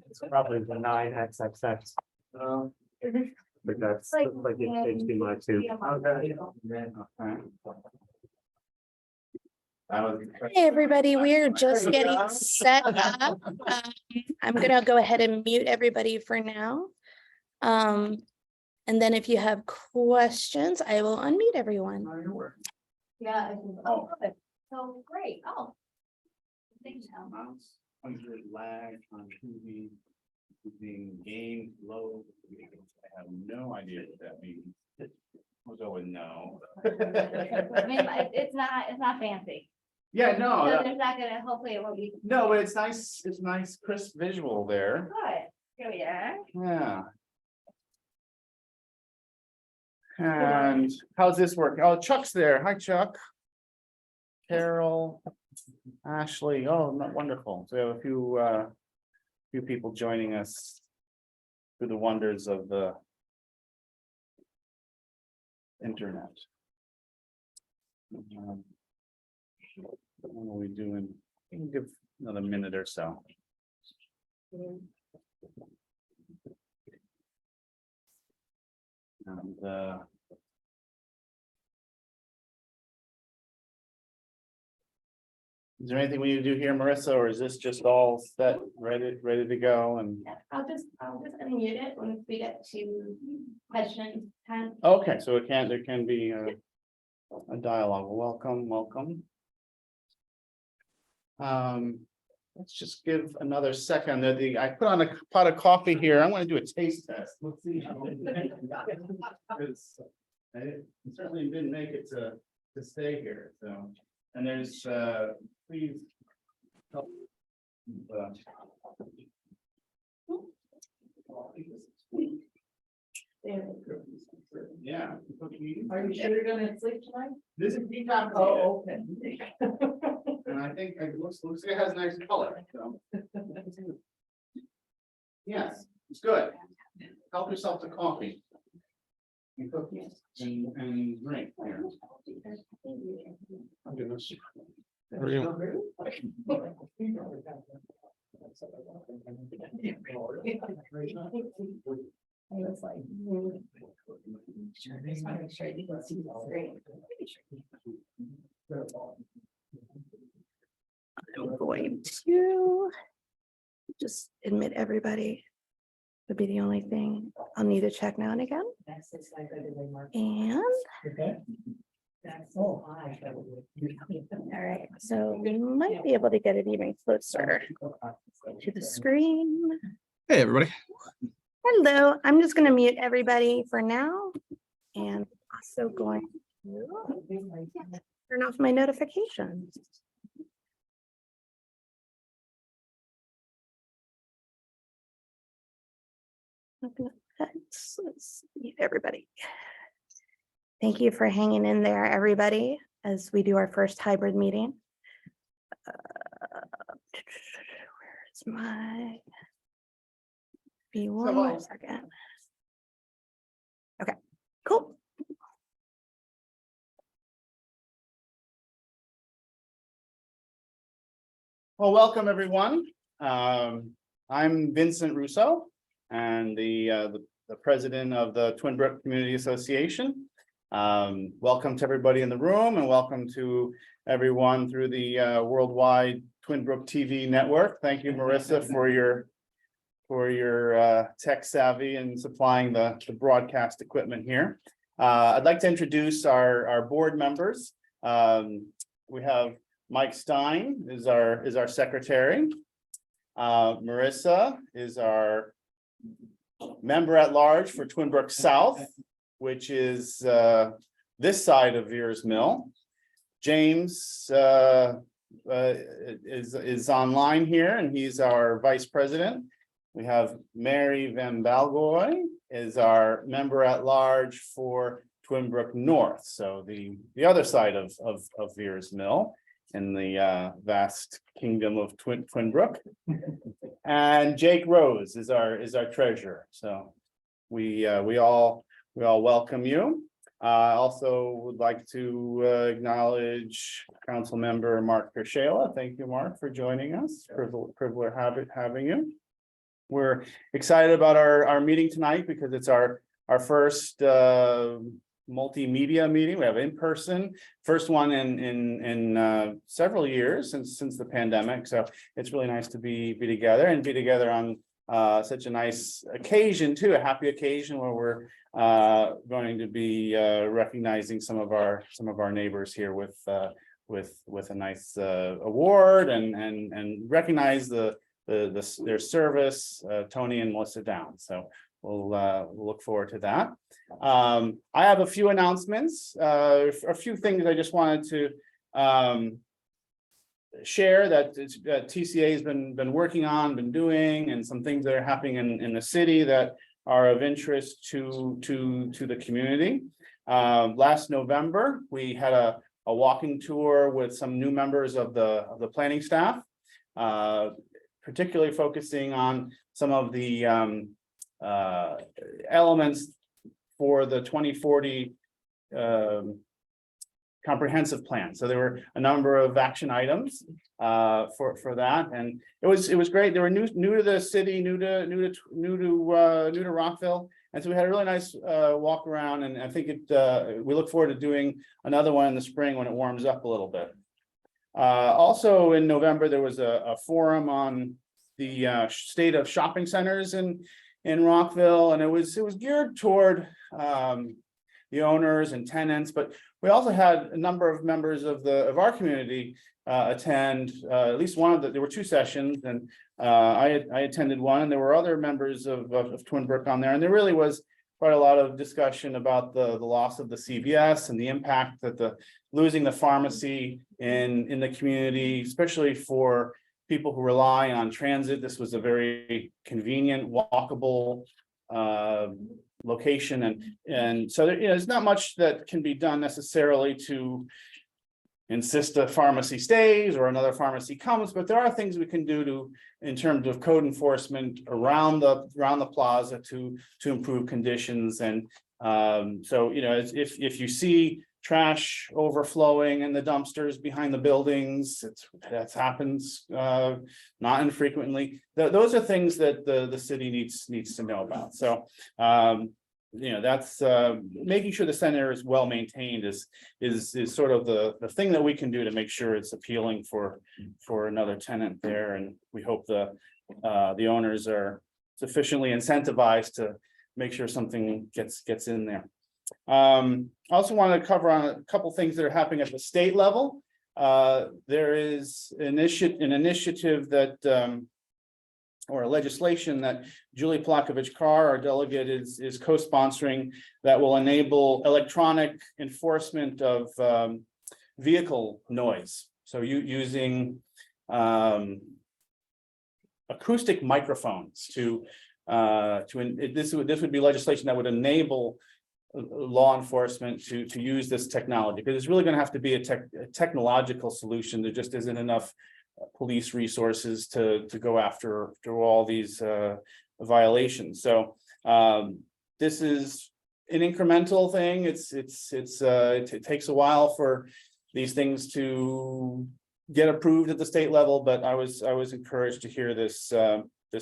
It's probably the 9XXX. But that's like it's HDMI too. Hey, everybody, we're just getting set up. I'm gonna go ahead and mute everybody for now. And then if you have questions, I will unmute everyone. Yeah. Oh, good. So great. Oh. Thanks, Al. Lag on TV being gained low. I have no idea what that means. We'll go with no. I mean, it's not fancy. Yeah, no, So there's not gonna, hopefully it won't be no, but it's nice. It's nice, crisp visual there. good. Here we are. Yeah. And how's this work? Oh, Chuck's there. Hi, Chuck. Carol, Ashley. Oh, wonderful. So we have a few people joining us through the wonders of the internet. What are we doing? We can give another minute or so. And is there anything we need to do here, Marissa, or is this just all set, ready to go? And I'll just unmute it once we get to questions. okay, so there can be a dialogue. Welcome. Let's just give another second. I put on a pot of coffee here. I want to do a taste test. Let's see. Because I certainly didn't make it to stay here. So, and there's please help. Yeah. Are you sure you're gonna sleep tonight? This is decaf. Oh, okay. And I think it looks like it has nice color, so. Yes, it's good. Help yourself to coffee. And cookies and drink here. Oh, goodness. How are you? I was like, just want to make sure you can see the screen. I'm going to just admit everybody. Would be the only thing I'll need to check now and again. And all right, so we might be able to get it even closer to the screen. Hey, everybody. Hello, I'm just going to mute everybody for now and also going to turn off my notifications. Let's mute everybody. Thank you for hanging in there, everybody, as we do our first hybrid meeting. Where's my? Be one second. Okay, cool. Well, welcome everyone. I'm Vincent Russo and the president of the Twinbrook Community Association. Welcome to everybody in the room and welcome to everyone through the worldwide Twinbrook TV network. Thank you, Marissa, for your tech savvy and supplying the broadcast equipment here. I'd like to introduce our board members. We have Mike Stein is our secretary. Marissa is our member at large for Twinbrook South, which is this side of Veers Mill. James is online here and he's our vice president. We have Mary Van Balgoy is our member at large for Twinbrook North. So the other side of Veers Mill in the vast kingdom of Twinbrook. And Jake Rose is our treasurer. So we all we all welcome you. I also would like to acknowledge Council Member Mark Pershela. Thank you, Mark, for joining us. Privilege having you. We're excited about our meeting tonight because it's our first multimedia meeting. We have in person, first one in several years since the pandemic. So it's really nice to be together and be together on such a nice occasion too, a happy occasion where we're going to be recognizing some of our neighbors here with a nice award and recognize their service, Tony and Melissa Downs. So we'll look forward to that. I have a few announcements, a few things I just wanted to share that TCA has been working on, been doing, and some things that are happening in the city that are of interest to the community. Last November, we had a walking tour with some new members of the planning staff, particularly focusing on some of the elements for the 2040 comprehensive plan. So there were a number of action items for that, and it was great. They were new to the city, new to Rockville, and so we had a really nice walk around. And I think we look forward to doing another one in the spring when it warms up a little bit. Also in November, there was a forum on the state of shopping centers in Rockville, and it was geared toward the owners and tenants, but we also had a number of members of our community attend at least one of there were two sessions, and I attended one, and there were other members of Twinbrook on there, and there really was quite a lot of discussion about the loss of the CVS and the impact that losing the pharmacy in the community, especially for people who rely on transit. This was a very convenient, walkable location, and so there's not much that can be done necessarily to insist a pharmacy stays or another pharmacy comes, but there are things we can do in terms of code enforcement around the plaza to improve conditions. And so if you see trash overflowing in the dumpsters behind the buildings, that happens not infrequently. Those are things that the city needs to know about. So that's making sure the center is well maintained is sort of the thing that we can do to make sure it's appealing for another tenant there. And we hope the owners are sufficiently incentivized to make sure something gets in there. I also want to cover on a couple things that are happening at the state level. There is an initiative that or a legislation that Julie Plakovich-Carr, our delegate, is co-sponsoring that will enable electronic enforcement of vehicle noise. So using acoustic microphones this would be legislation that would enable law enforcement to use this technology, because it's really going to have to be a technological solution. There just isn't enough police resources to go after all these violations. So this is an incremental thing. It takes a while for these things to get approved at the state level, but I was encouraged to hear this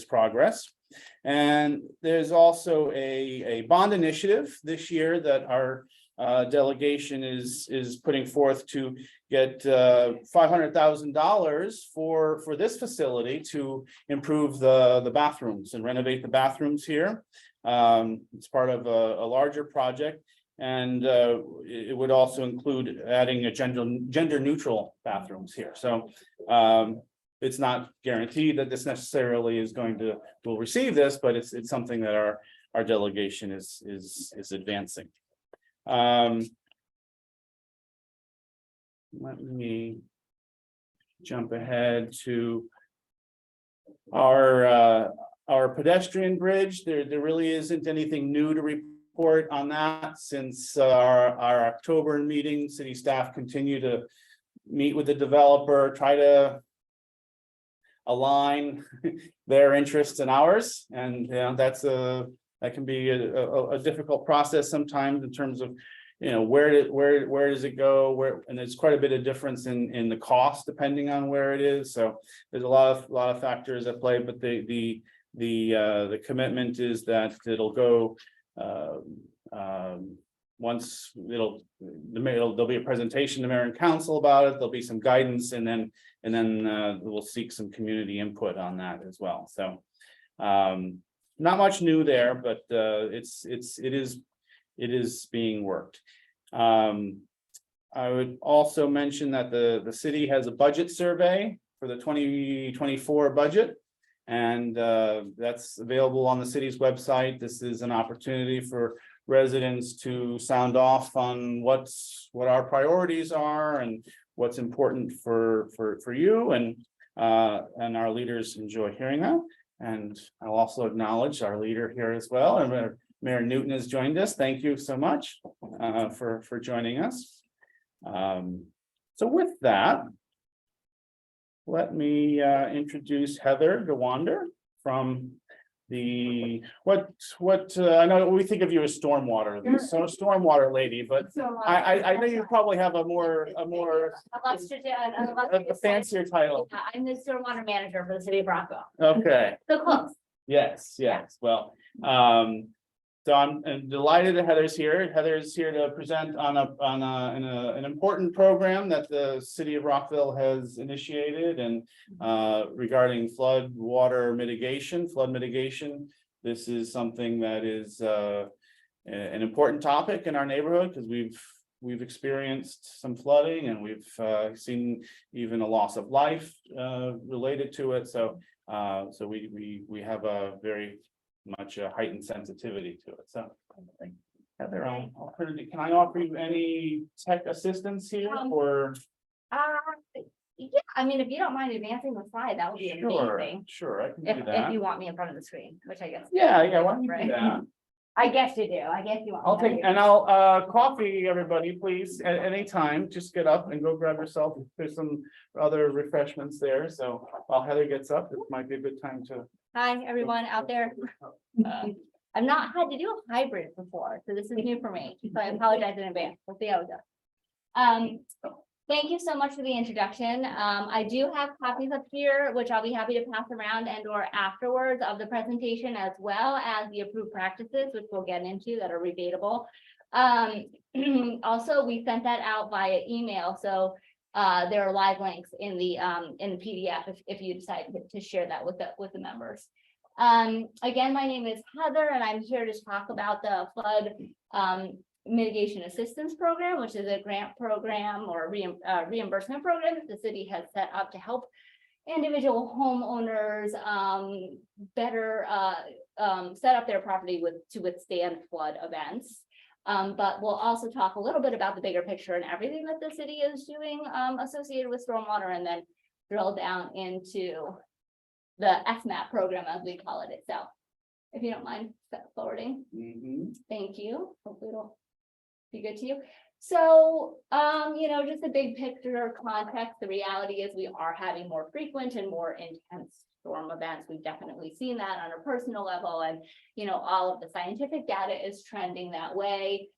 progress. And there's also a bond initiative this year that our delegation is putting forth to get $500,000 for this facility to improve the bathrooms and renovate the bathrooms here. It's part of a larger project, and it would also include adding a gender neutral bathrooms here. So it's not guaranteed that this necessarily will receive this, but it's something that our delegation is advancing. Let me jump ahead to our pedestrian bridge. There really isn't anything new to report on that since our October meeting. City staff continue to meet with the developer, try to align their interests and ours, and that's that can be a difficult process sometimes in terms of, where does it go, and there's quite a bit of difference in the cost depending on where it is. So there's a lot of factors at play, but the commitment is that it'll go, once there'll be a presentation to mayor and council about it, there'll be some guidance, and then we'll seek some community input on that as well. So not much new there, but it is being worked. I would also mention that the city has a budget survey for the 2024 budget, and that's available on the city's website. This is an opportunity for residents to sound off on what our priorities are and what's important for you, and our leaders enjoy hearing that. And I'll also acknowledge our leader here as well, and Mayor Newton has joined us. Thank you so much for joining us. So with that, let me introduce Heather Gewandter from I know we think of you as stormwater, so stormwater lady, but I know you probably have a fancier title. I'm the stormwater manager for the city of Rockville. Okay. So close. Yes. Well, so I'm delighted that Heather's here. Heather's here to present on an important program that the city of Rockville has initiated, and regarding flood mitigation. This is something that is an important topic in our neighborhood, because we've experienced some flooding, and we've seen even a loss of life related to it. So we have a very much a heightened sensitivity to it. So Heather, can I offer you any tech assistance here, or? Yeah, I mean, if you don't mind advancing the slide, that would be amazing. Sure, I can do that. If you want me in front of the screen, which I guess. Yeah, why don't you do that? I guess you do. I guess you want. I'll coffee, everybody, please, at any time. Just get up and go grab yourself. There's some other refreshments there. So while Heather gets up, it might be a good time to. Hi, everyone out there. I've not had to do a hybrid before, so this is new for me. So I apologize in advance. We'll see how it goes. Thank you so much for the introduction. I do have copies up here, which I'll be happy to pass around and/or afterwards of the presentation, as well as the approved practices, which we'll get into, that are rebatable. Also, we sent that out via email, so there are live links in the PDF if you decide to share that with the members. Again, my name is Heather, and I'm here to talk about the flood mitigation assistance program, which is a grant program or reimbursement program that the city has set up to help individual homeowners better set up their property to withstand flood events. But we'll also talk a little bit about the bigger picture and everything that the city is doing associated with stormwater, and then drill down into the FMAP program, as we call it itself. If you don't mind forwarding. Thank you. Hopefully it'll be good to you. So, just a big picture context. The reality is we are having more frequent and more intense storm events. We've definitely seen that on a personal level, and all of the scientific data is trending that way.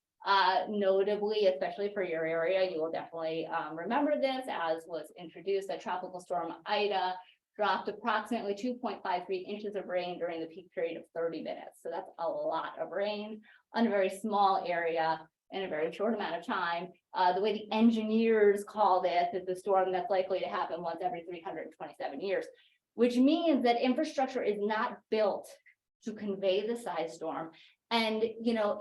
Notably, especially for your area, you will definitely remember this, as was introduced, that Tropical Storm Ida dropped approximately 2.53 inches of rain during the peak period of 30 minutes. So that's a lot of rain on a very small area in a very short amount of time. The way the engineers call this is the storm that's likely to happen once every 327 years, which means that infrastructure is not built to convey the size storm. And,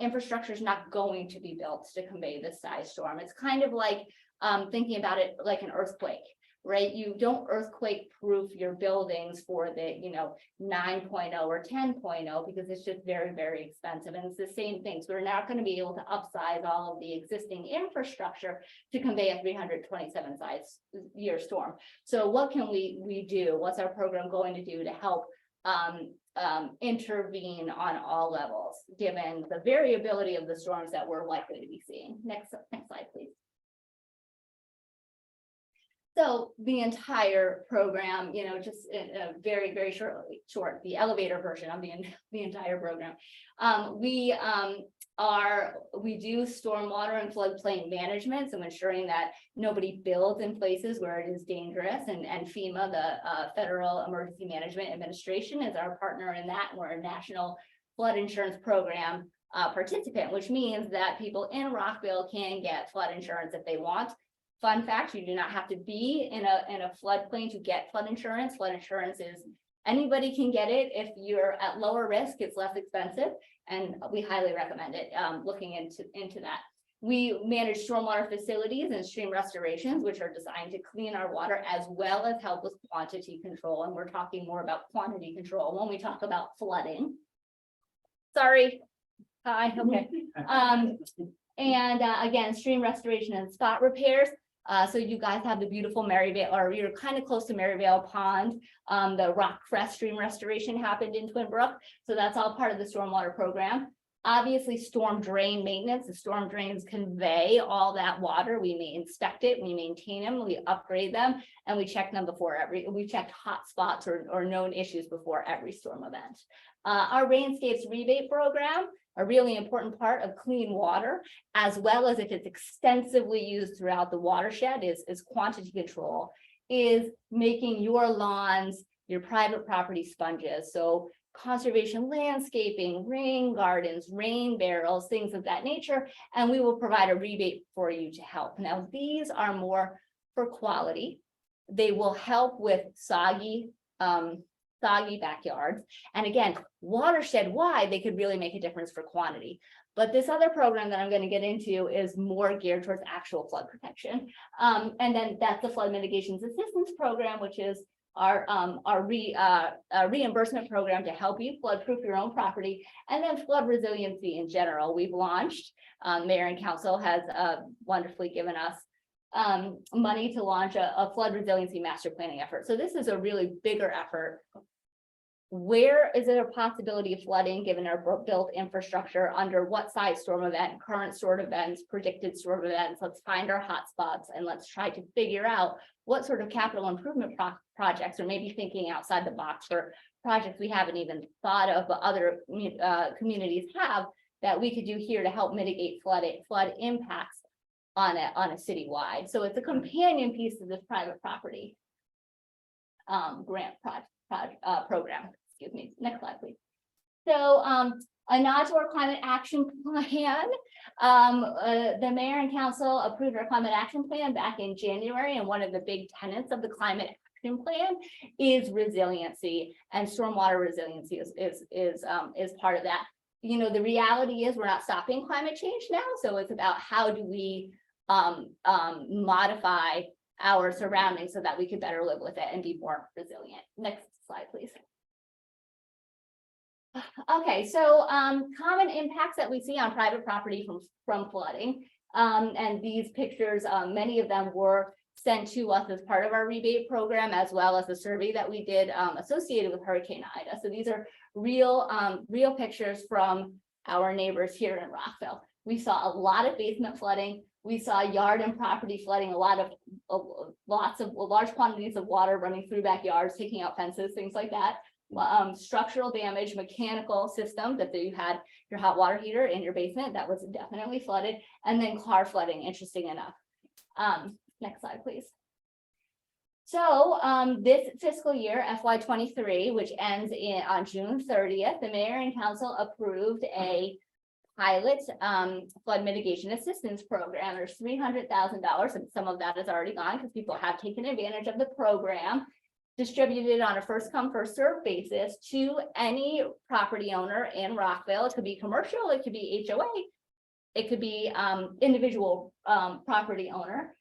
infrastructure is not going to be built to convey this size storm. It's kind of like thinking about it like an earthquake, right? You don't earthquake proof your buildings for the, 9.0 or 10.0, because it's just very, very expensive. And it's the same thing. So we're not going to be able to upsize all of the existing infrastructure to convey a 327 size year storm. So what can we do? What's our program going to do to help intervene on all levels, given the variability of the storms that we're likely to be seeing? Next slide, please. So the entire program, just in a very, very short, the elevator version of the entire program. We do stormwater and floodplain management, so ensuring that nobody builds in places where it is dangerous, and FEMA, the Federal Emergency Management Administration, is our partner in that. We're a national flood insurance program participant, which means that people in Rockville can get flood insurance if they want. Fun fact, you do not have to be in a floodplain to get flood insurance. Flood insurance is, anybody can get it. If you're at lower risk, it's less expensive, and we highly recommend it, looking into that. We manage stormwater facilities and stream restorations, which are designed to clean our water as well as help with quantity control. And we're talking more about quantity control when we talk about flooding. Sorry. Hi, okay. And again, stream restoration and spot repairs. So you guys have the beautiful Maryvale, or you're kind of close to Maryvale Pond. The Rock Crest stream restoration happened in Twinbrook. So that's all part of the stormwater program. Obviously, storm drain maintenance. The storm drains convey all that water. We may inspect it, we maintain them, we upgrade them, and we check them before we checked hot spots or known issues before every storm event. Our Rainscapes rebate program, a really important part of clean water, as well as if it's extensively used throughout the watershed, is quantity control, is making your lawns, your private property sponges. So conservation landscaping, rain gardens, rain barrels, things of that nature, and we will provide a rebate for you to help. Now, these are more for quality. They will help with soggy backyards. And again, watershed wide, they could really make a difference for quantity. But this other program that I'm going to get into is more geared towards actual flood protection. And then that's the Flood Mitigation Assistance Program, which is our reimbursement program to help you flood-proof your own property, and then flood resiliency in general. We've launched, Mayor and Council has wonderfully given us money to launch a flood resiliency master planning effort. So this is a really bigger effort. Where is there a possibility of flooding given our built infrastructure? Under what size storm event, current storm events, predicted storm events? Let's find our hotspots and let's try to figure out what sort of capital improvement projects, or maybe thinking outside the box for projects we haven't even thought of, but other communities have, that we could do here to help mitigate flood impacts on a citywide. So it's a companion piece to this private property grant program. Excuse me. Next slide, please. So a nod to our climate action plan. The mayor and council approved our climate action plan back in January, and one of the big tenets of the climate action plan is resiliency, and stormwater resiliency is part of that. You know, the reality is we're not stopping climate change now, so it's about how do we modify our surroundings so that we can better live with it and be more resilient. Next slide, please. Okay, so common impacts that we see on private property from flooding, and these pictures, many of them were sent to us as part of our rebate program, as well as the survey that we did associated with Hurricane Ida. So these are real pictures from our neighbors here in Rockville. We saw a lot of basement flooding. We saw yard and property flooding, lots of large quantities of water running through backyards, taking out fences, things like that. Structural damage, mechanical system that you had your hot water heater in your basement that was definitely flooded, and then car flooding, interesting enough. Next slide, please. So this fiscal year, FY23, which ends on June 30th, the mayor and council approved a pilot flood mitigation assistance program. There's $300,000, and some of that is already gone because people have taken advantage of the program, distributed on a first come first serve basis to any property owner in Rockville. It could be commercial, it could be HOA, it could be individual property owner.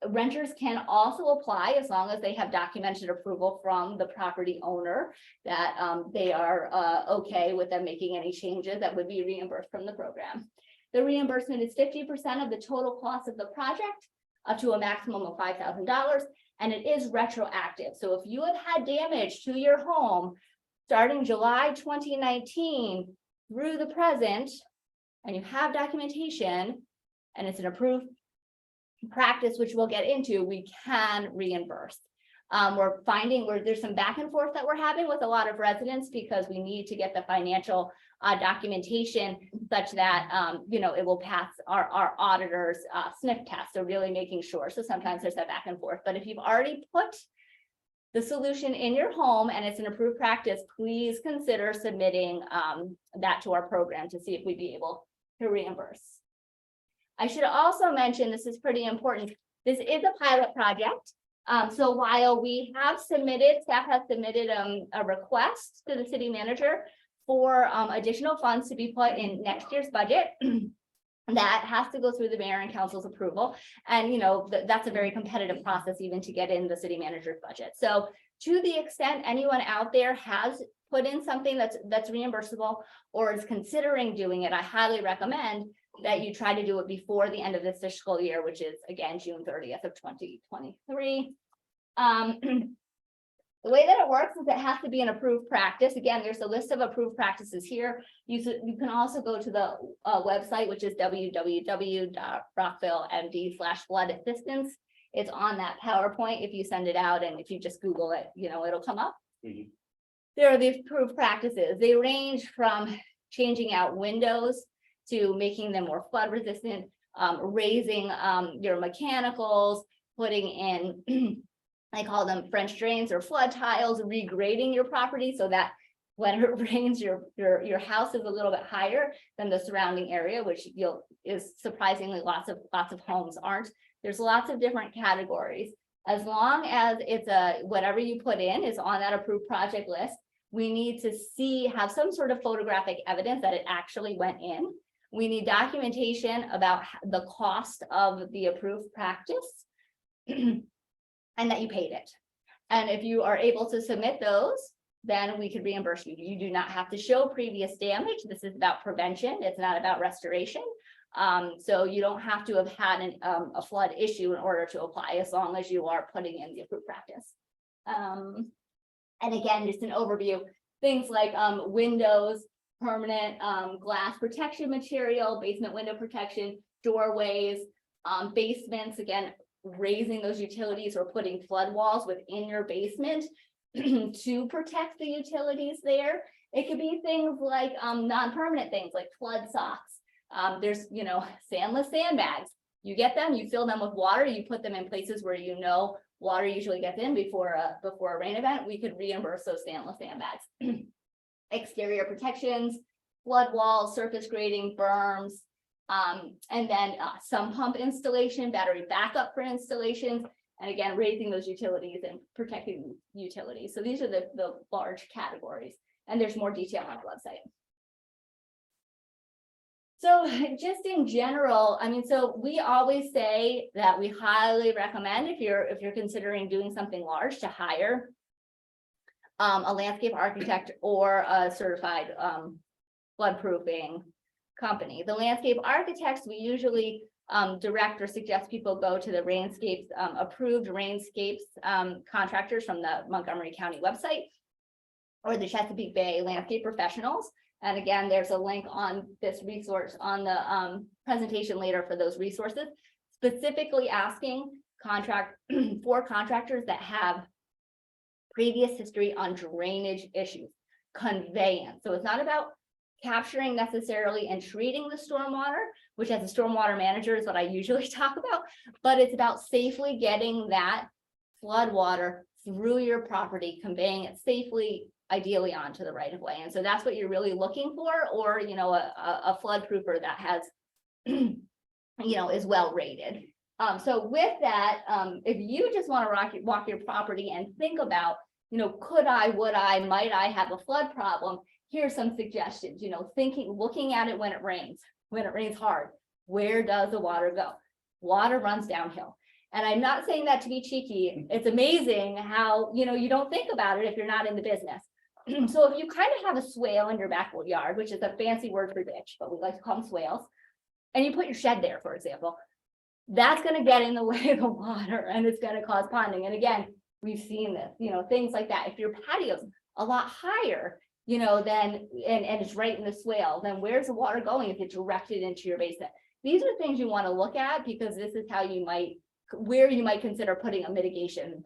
Renters can also apply as long as they have documented approval from the property owner that they are okay with them making any changes that would be reimbursed from the program. The reimbursement is 50% of the total cost of the project, up to a maximum of $5,000, and it is retroactive. So if you have had damage to your home starting July 2019 through the present, and you have documentation and it's an approved practice, which we'll get into, we can reimburse. We're finding where there's some back and forth that we're having with a lot of residents because we need to get the financial documentation such that, it will pass our auditors sniff test. So really making sure. So sometimes there's that back and forth, but if you've already put the solution in your home and it's an approved practice, please consider submitting that to our program to see if we'd be able to reimburse. I should also mention, this is pretty important, this is a pilot project. So while we have submitted, staff has submitted a request to the city manager for additional funds to be put in next year's budget, that has to go through the mayor and council's approval. And that's a very competitive process even to get in the city manager's budget. So to the extent anyone out there has put in something that's reimbursable or is considering doing it, I highly recommend that you try to do it before the end of this fiscal year, which is again June 30th of 2023. The way that it works is it has to be an approved practice. Again, there's a list of approved practices here. You can also go to the website, which is www.rockvillemd/flood assistance. It's on that PowerPoint. If you send it out and if you just Google it, it'll come up. Mhm. There are these approved practices. They range from changing out windows to making them more flood resistant, raising your mechanicals, putting in I call them French drains or flood tiles, regrading your property so that when it rains, your house is a little bit higher than the surrounding area, which is surprisingly lots of homes aren't. There's lots of different categories. As long as it's whatever you put in is on that approved project list, we need to have some sort of photographic evidence that it actually went in. We need documentation about the cost of the approved practice. And that you paid it. And if you are able to submit those, then we could reimburse you. You do not have to show previous damage. This is about prevention. It's not about restoration. So you don't have to have had a flood issue in order to apply, as long as you are putting in the approved practice. And again, just an overview, things like windows, permanent glass protection material, basement window protection, doorways, basements, again, raising those utilities or putting flood walls within your basement to protect the utilities there. It could be things like non-permanent things like flood socks. There's sandless sandbags. You get them, you fill them with water, you put them in places where water usually gets in before a rain event. We could reimburse those sandless sandbags. Exterior protections, flood walls, surface grading, berms. And then some pump installation, battery backup for installations, and again, raising those utilities and protecting utilities. So these are the large categories, and there's more detail on the website. So just in general, so we always say that we highly recommend if you're considering doing something large to hire a landscape architect or a certified floodproofing company. The landscape architects, we usually direct or suggest people go to the approved Rainscapes contractors from the Montgomery County website or the Chesapeake Bay Landscape Professionals. And again, there's a link on this resource on the presentation later for those resources, specifically asking for contractors that have previous history on drainage issues, conveyance. So it's not about capturing necessarily and treating the stormwater, which as a stormwater manager is what I usually talk about, but it's about safely getting that flood water through your property, conveying it safely, ideally onto the right of way. And so that's what you're really looking for, or a flood proofer that has is well rated. So with that, if you just want to walk your property and think about, could I, would I, might I have a flood problem? Here's some suggestions, looking at it when it rains hard, where does the water go? Water runs downhill. And I'm not saying that to be cheeky. It's amazing how, you don't think about it if you're not in the business. So if you kind of have a swale in your backyard, which is a fancy word for ditch, but we like to call them swales, and you put your shed there, for example, that's going to get in the way of the water and it's going to cause ponding. And again, we've seen this, things like that. If your patio's a lot higher, then and it's right in the swale, then where's the water going if it's directed into your basement? these are things you want to look at, because this is how you might, where you might consider putting a mitigation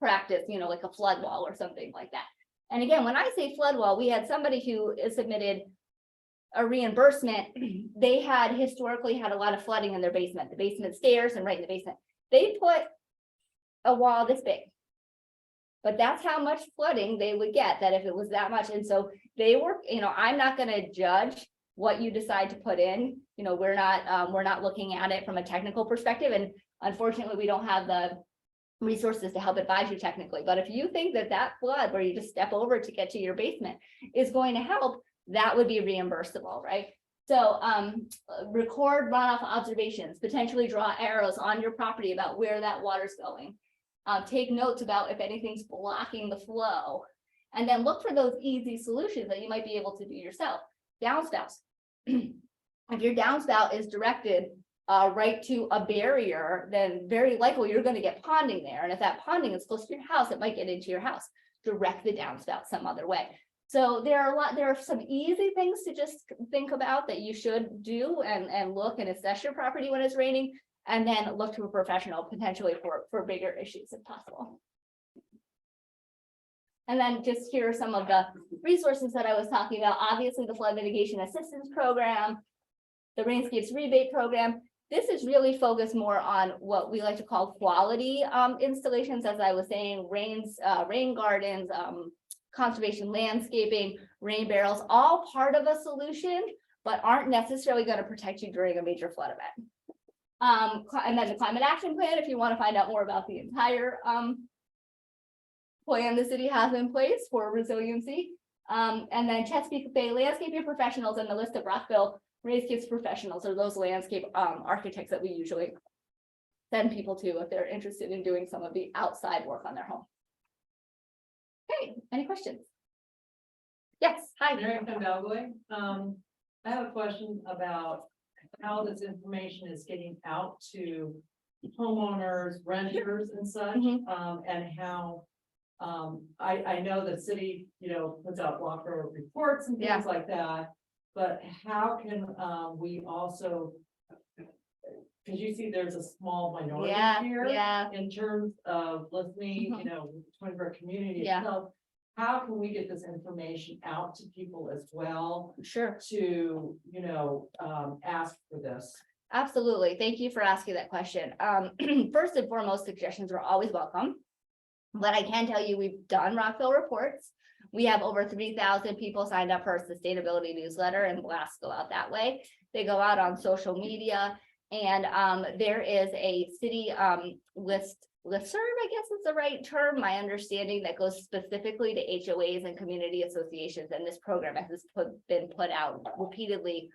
practice, you know, like a flood wall or something like that. And again, when I say flood wall, we had somebody who submitted a reimbursement. They had historically had a lot of flooding in their basement, the basement stairs and right in the basement. They put a wall this big. But that's how much flooding they would get, that if it was that much. And so they were, you know, I'm not gonna judge what you decide to put in. You know, we're not looking at it from a technical perspective. And unfortunately, we don't have the resources to help advise you technically. But if you think that that flood where you just step over to get to your basement is going to help, that would be reimbursable, right? So record runoff observations, potentially draw arrows on your property about where that water's going. Take notes about if anything's blocking the flow, and then look for those easy solutions that you might be able to do yourself. Downspouts. If your downspout is directed right to a barrier, then very likely you're going to get ponding there. And if that ponding is close to your house, it might get into your house. Direct the downspout some other way. So there are some easy things to just think about that you should do and look and assess your property when it's raining. And then look to a professional potentially for bigger issues if possible. And then just here are some of the resources that I was talking about. Obviously, the flood mitigation assistance program, the rainscapes rebate program. This is really focused more on what we like to call quality installations, as I was saying, rain gardens, conservation landscaping, rain barrels, all part of a solution, but aren't necessarily going to protect you during a major flood event. And then the climate action plan, if you want to find out more about the entire plan the city has in place for resiliency. And then Chesapeake Bay landscaping professionals, and the list of Rockville landscapes professionals are those landscape architects that we usually send people to if they're interested in doing some of the outside work on their home. Okay, any questions? Yes, hi. Mary Convalvoy. I have a question about how this information is getting out to homeowners, renters and such, and how I know the city, you know, puts out blocker reports and things like that, but how can we also, because you see there's a small minority here in terms of listening, you know, Twinbrook community itself. How can we get this information out to people as well? Sure. To, you know, ask for this. Absolutely. Thank you for asking that question. First and foremost, suggestions are always welcome. But I can tell you, we've done Rockville reports. We have over 3,000 people signed up for our sustainability newsletter, and blasts go out that way. They go out on social media, and there is a city listserv, I guess is the right term, my understanding, that goes specifically to HOAs and community associations, and this program has been put out repeatedly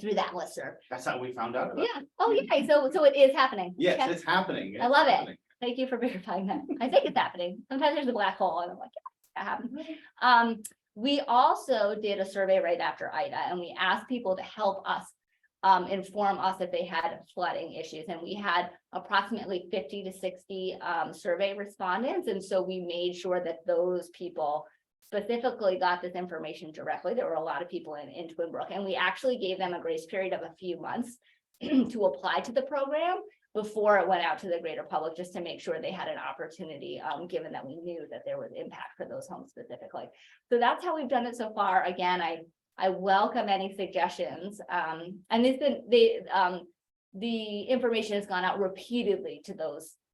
through that listserv. That's how we found out about it. Yeah. Oh, yeah. So it is happening. Yes, Yeah. it's happening. I love it. happening. Thank you for verifying that. I think it's happening. Sometimes there's a black hole, and I'm like, yeah, that happened. We also did a survey right after Ida, and we asked people to help us inform us if they had flooding issues, and we had approximately 50 to 60 survey respondents, and so we made sure that those people specifically got this information directly. There were a lot of people in Twinbrook, and we actually gave them a grace period of a few months to apply to the program before it went out to the greater public, just to make sure they had an opportunity, given that we knew that there was impact for those homes specifically. So that's how we've done it so far. Again, I welcome any suggestions. And the information has gone out repeatedly to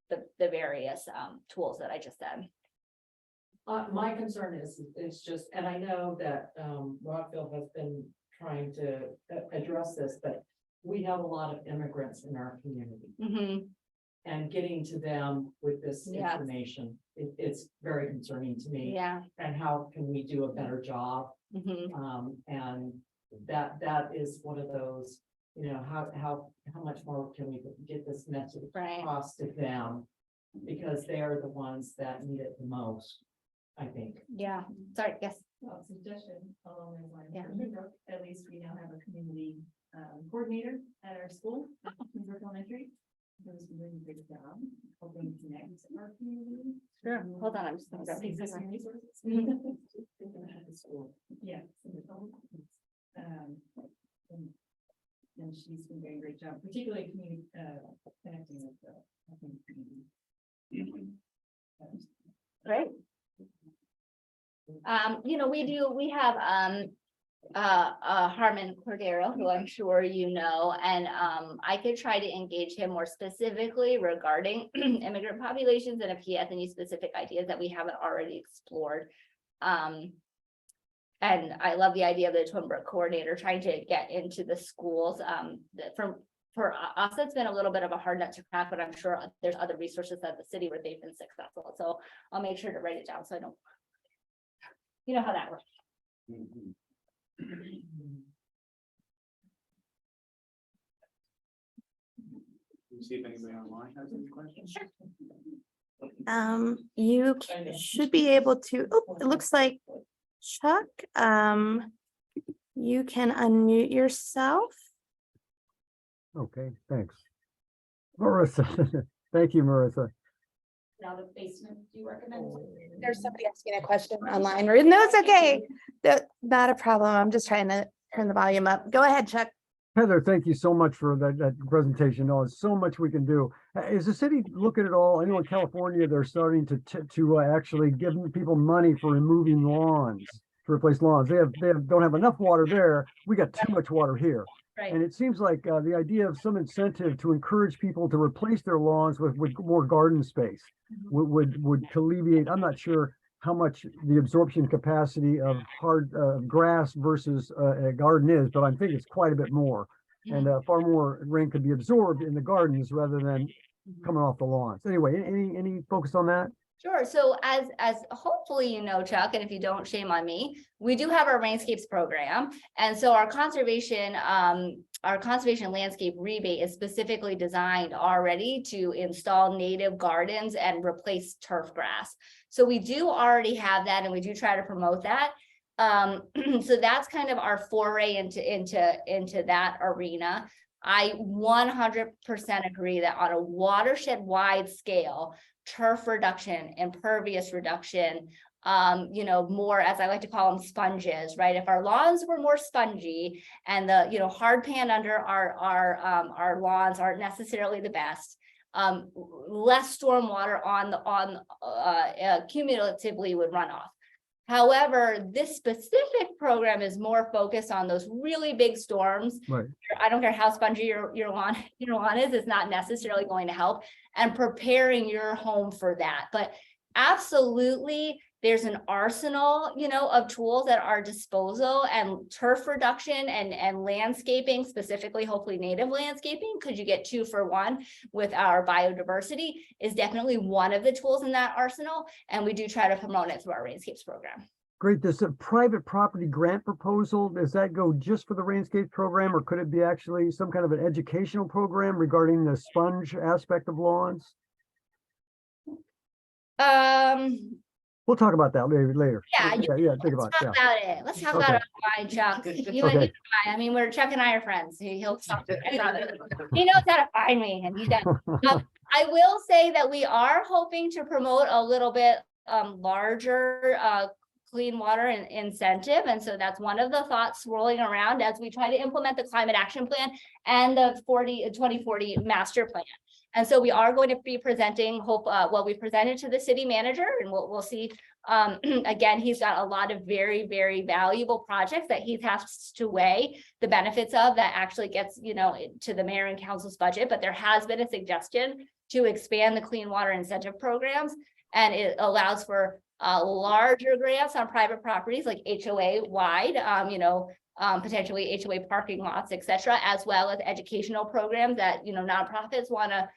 the various tools that I just said. My concern is just, and I know that Rockville has been trying to address this, but we have a lot of immigrants in our community. And getting to them with this information, it's very concerning to me. Yeah. And how can we do a better job? And that is one of those, you know, how much more can we get this message across to them, because they are the ones that need it the most, I think. Yeah. Sorry. Yes. Suggestion along those lines. At least we now have a community coordinator at our school, Twinbrook Elementary. Does a really great job helping connect our community. Sure. Hold on. I'm just going to grab Existing resources. Mhm. At the school. Yeah. and she's been doing a great job, particularly connecting with the, I think, community. Great. We have Harmon Cordero, who I'm sure you know, and I could try to engage him more specifically regarding immigrant populations and if he has any specific ideas that we haven't already explored. And I love the idea of the Twinbrook coordinator trying to get into the schools. For us, it's been a little bit of a hard nut to crack, but I'm sure there's other resources at the city where they've been successful. So I'll make sure to write it down so I don't, you know how that works. See if anybody online has any questions. You should be able to, oh, it looks like Chuck, you can unmute yourself. Okay, thanks. Marissa, thank you, Marissa. Now the basement, do you recommend? There's somebody asking a question online. No, it's okay. Not a problem. I'm just trying to turn the volume up. Go ahead, Chuck. Heather, thank you so much for that presentation. Oh, there's so much we can do. Is the city looking at all? I know in California, they're starting to actually give people money for removing lawns, to replace lawns. They don't have enough water there. We got too much water here. Right. And it seems like the idea of some incentive to encourage people to replace their lawns with more garden space would alleviate. I'm not sure how much the absorption capacity of hard grass versus a garden is, but I think it's quite a bit more. And far more rain could be absorbed in the gardens rather than coming off the lawns. Anyway, any focus on that? Sure. So as hopefully you know, Chuck, and if you don't, shame on me, we do have our Rainscapes program. And so our conservation landscape rebate is specifically designed already to install native gardens and replace turf grass. So we do already have that and we do try to promote that. So that's kind of our foray into that arena. I 100% agree that on a watershed wide scale, turf reduction, impervious reduction, more, as I like to call them, sponges, right? If our lawns were more spongy and the, hard pan under our lawns aren't necessarily the best, less stormwater cumulatively would run off. However, this specific program is more focused on those really big storms. Right. I don't care how spongy your lawn is, it's not necessarily going to help, and preparing your home for that. But absolutely, there's an arsenal, of tools at our disposal, and turf reduction and landscaping, specifically, hopefully native landscaping, because you get 2 for 1 with our biodiversity, is definitely one of the tools in that arsenal. And we do try to promote it through our Rainscapes program. Great. This private property grant proposal, does that go just for the Rainscape program, or could it be actually some kind of an educational program regarding the sponge aspect of lawns? We'll talk about that later. Yeah, Think about talk about it. Let's talk about it offline, Chuck. You and I mean, Chuck and I are friends. He'll talk. He knows how to find me, and he's got. I will say that we are hoping to promote a little bit larger clean water and incentive, and so that's one of the thoughts swirling around as we try to implement the climate action plan and the 2040 master plan. And so we are going to be presenting, we presented to the city manager, and we'll see. Again, he's got a lot of very, very valuable projects that he has to weigh the benefits of, that actually gets, to the mayor and council's budget. But there has been a suggestion to expand the clean water incentive programs, and it allows for larger grants on private properties, like HOA wide, potentially HOA parking lots, etc., as well as educational programs that nonprofits want to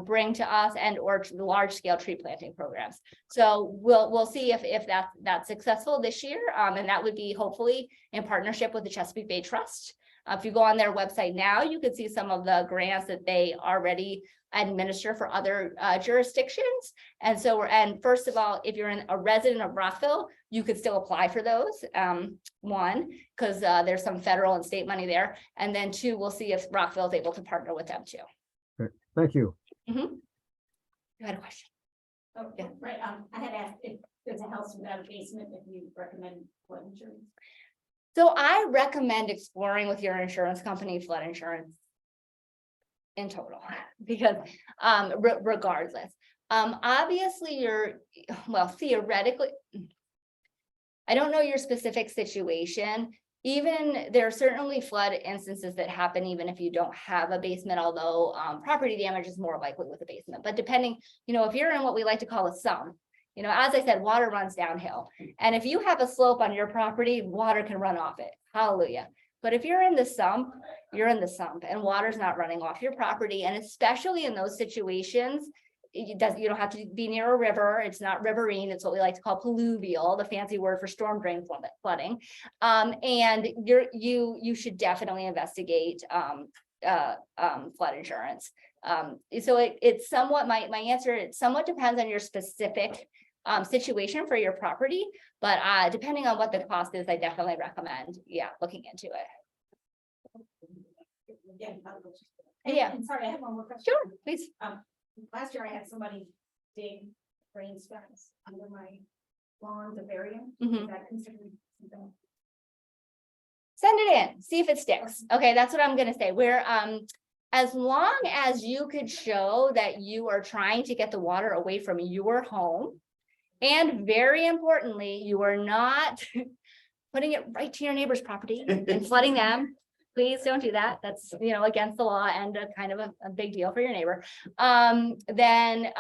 bring to us, and or large scale tree planting programs. So we'll see if that's successful this year, and that would be hopefully in partnership with the Chesapeake Bay Trust. If you go on their website now, you can see some of the grants that they already administer for other jurisdictions. And so first of all, if you're a resident of Rockville, you could still apply for those. One, because there's some federal and state money there, and then 2, we'll see if Rockville is able to partner with them too. Great. Thank you. You had a question. Oh, yeah, right. I had asked if there's a house without a basement, if you recommend flood insurance. So I recommend exploring with your insurance company flood insurance in total, because regardless, obviously well, theoretically, I don't know your specific situation. Even there are certainly flood instances that happen even if you don't have a basement, although property damage is more likely with a basement. But depending, if you're in what we like to call a sump, as I said, water runs downhill. And if you have a slope on your property, water can run off it. Hallelujah. But if you're in the sump, you're in the sump and water's not running off your property. And especially in those situations, you don't have to be near a river. It's not riverine. It's what we like to call pluvial, the fancy word for storm drain flooding. And you should definitely investigate flood insurance. So it's somewhat my answer. It somewhat depends on your specific situation for your property, but depending on what the cost is, I definitely recommend, looking into it. Yeah. And sorry, I have one more question. Sure, please. Last year I had somebody dig drain steps under my lawn to bury them. Mhm. Is that considered something? Send it in, see if it sticks. Okay, that's what I'm gonna say. Where as long as you could show that you are trying to get the water away from your home, and very importantly, you are not putting it right to your neighbor's property and flooding them. Please don't do that. That's, against the law and a kind of a big deal for your neighbor. Then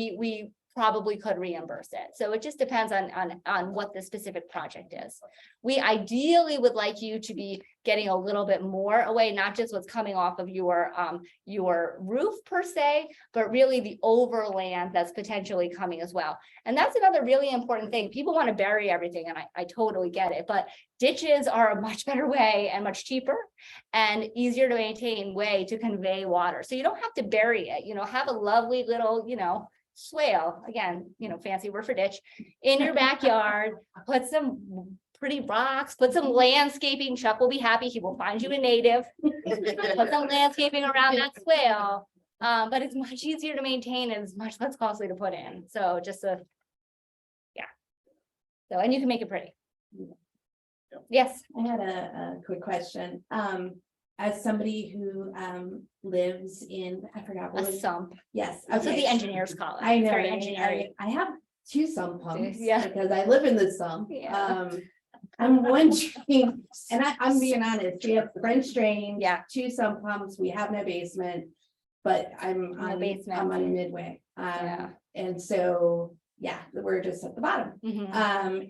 we probably could reimburse it. So it just depends on what the specific project is. We ideally would like you to be getting a little bit more away, not just what's coming off of your roof per se, but really the overland that's potentially coming as well. And that's another really important thing. People want to bury everything, and I totally get it, but ditches are a much better way and much cheaper and easier to maintain way to convey water. So you don't have to bury it, have a lovely little, swale, again, fancy word for ditch, in your backyard, put some pretty rocks, put some landscaping. Chuck will be happy. He will find you a native. Put some landscaping around that swale. But it's much easier to maintain and it's much less costly to put in. So just so, and you can make it pretty. Yes. I had a quick question. As somebody who lives in, I forgot A what was, sump. yes. That's what okay. the engineers call it. I It's know, very right? engineering. I have 2 sump pumps. Yeah. Because I live in the sump. Yeah. I'm wondering, and I'm being honest, we have French drains. Yeah. 2 sump pumps, we have no basement, but I'm No on, basement. I'm on midway. Yeah. And so, we're just at the bottom. Mhm.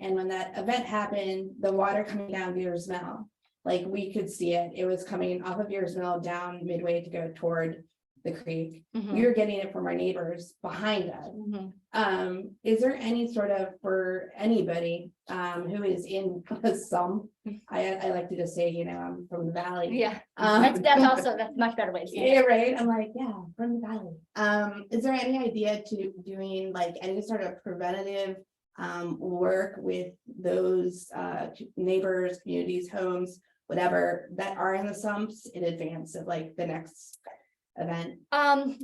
And when that event happened, the water coming down Beers Mill, like we could see it, it was coming off of Beers Mill down midway to go toward the creek. Mhm. We were getting it from our neighbors behind us. Mhm. Is there any sort of, for anybody who is in a sump, I like to just say, I'm from the valley. Yeah. Um, That's a much better way to say it. Yeah, right. I'm like, from the valley. Is there any idea to doing like any sort of preventative work with those neighbors, communities, homes, whatever, that are in the sumps in advance of like the next event?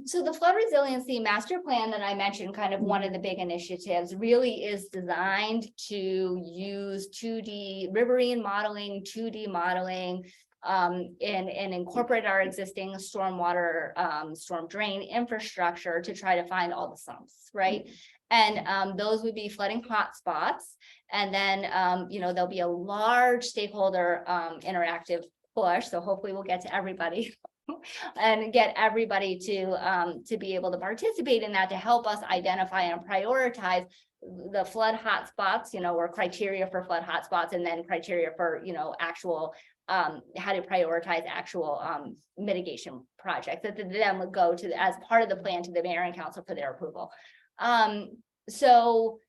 So the flood resiliency master plan that I mentioned, kind of one of the big initiatives, really is designed to use 2D riverine modeling, 2D modeling, and incorporate our existing stormwater, storm drain infrastructure to try to find all the sumps, right? And those would be flooding hotspots. And then, there'll be a large stakeholder interactive push. So hopefully we'll get to everybody and get everybody to be able to participate in that, to help us identify and prioritize the flood hotspots, or criteria for flood hotspots, and then criteria for, actual how to prioritize actual mitigation projects that then would go to, as part of the plan, to the mayor and council for their approval. So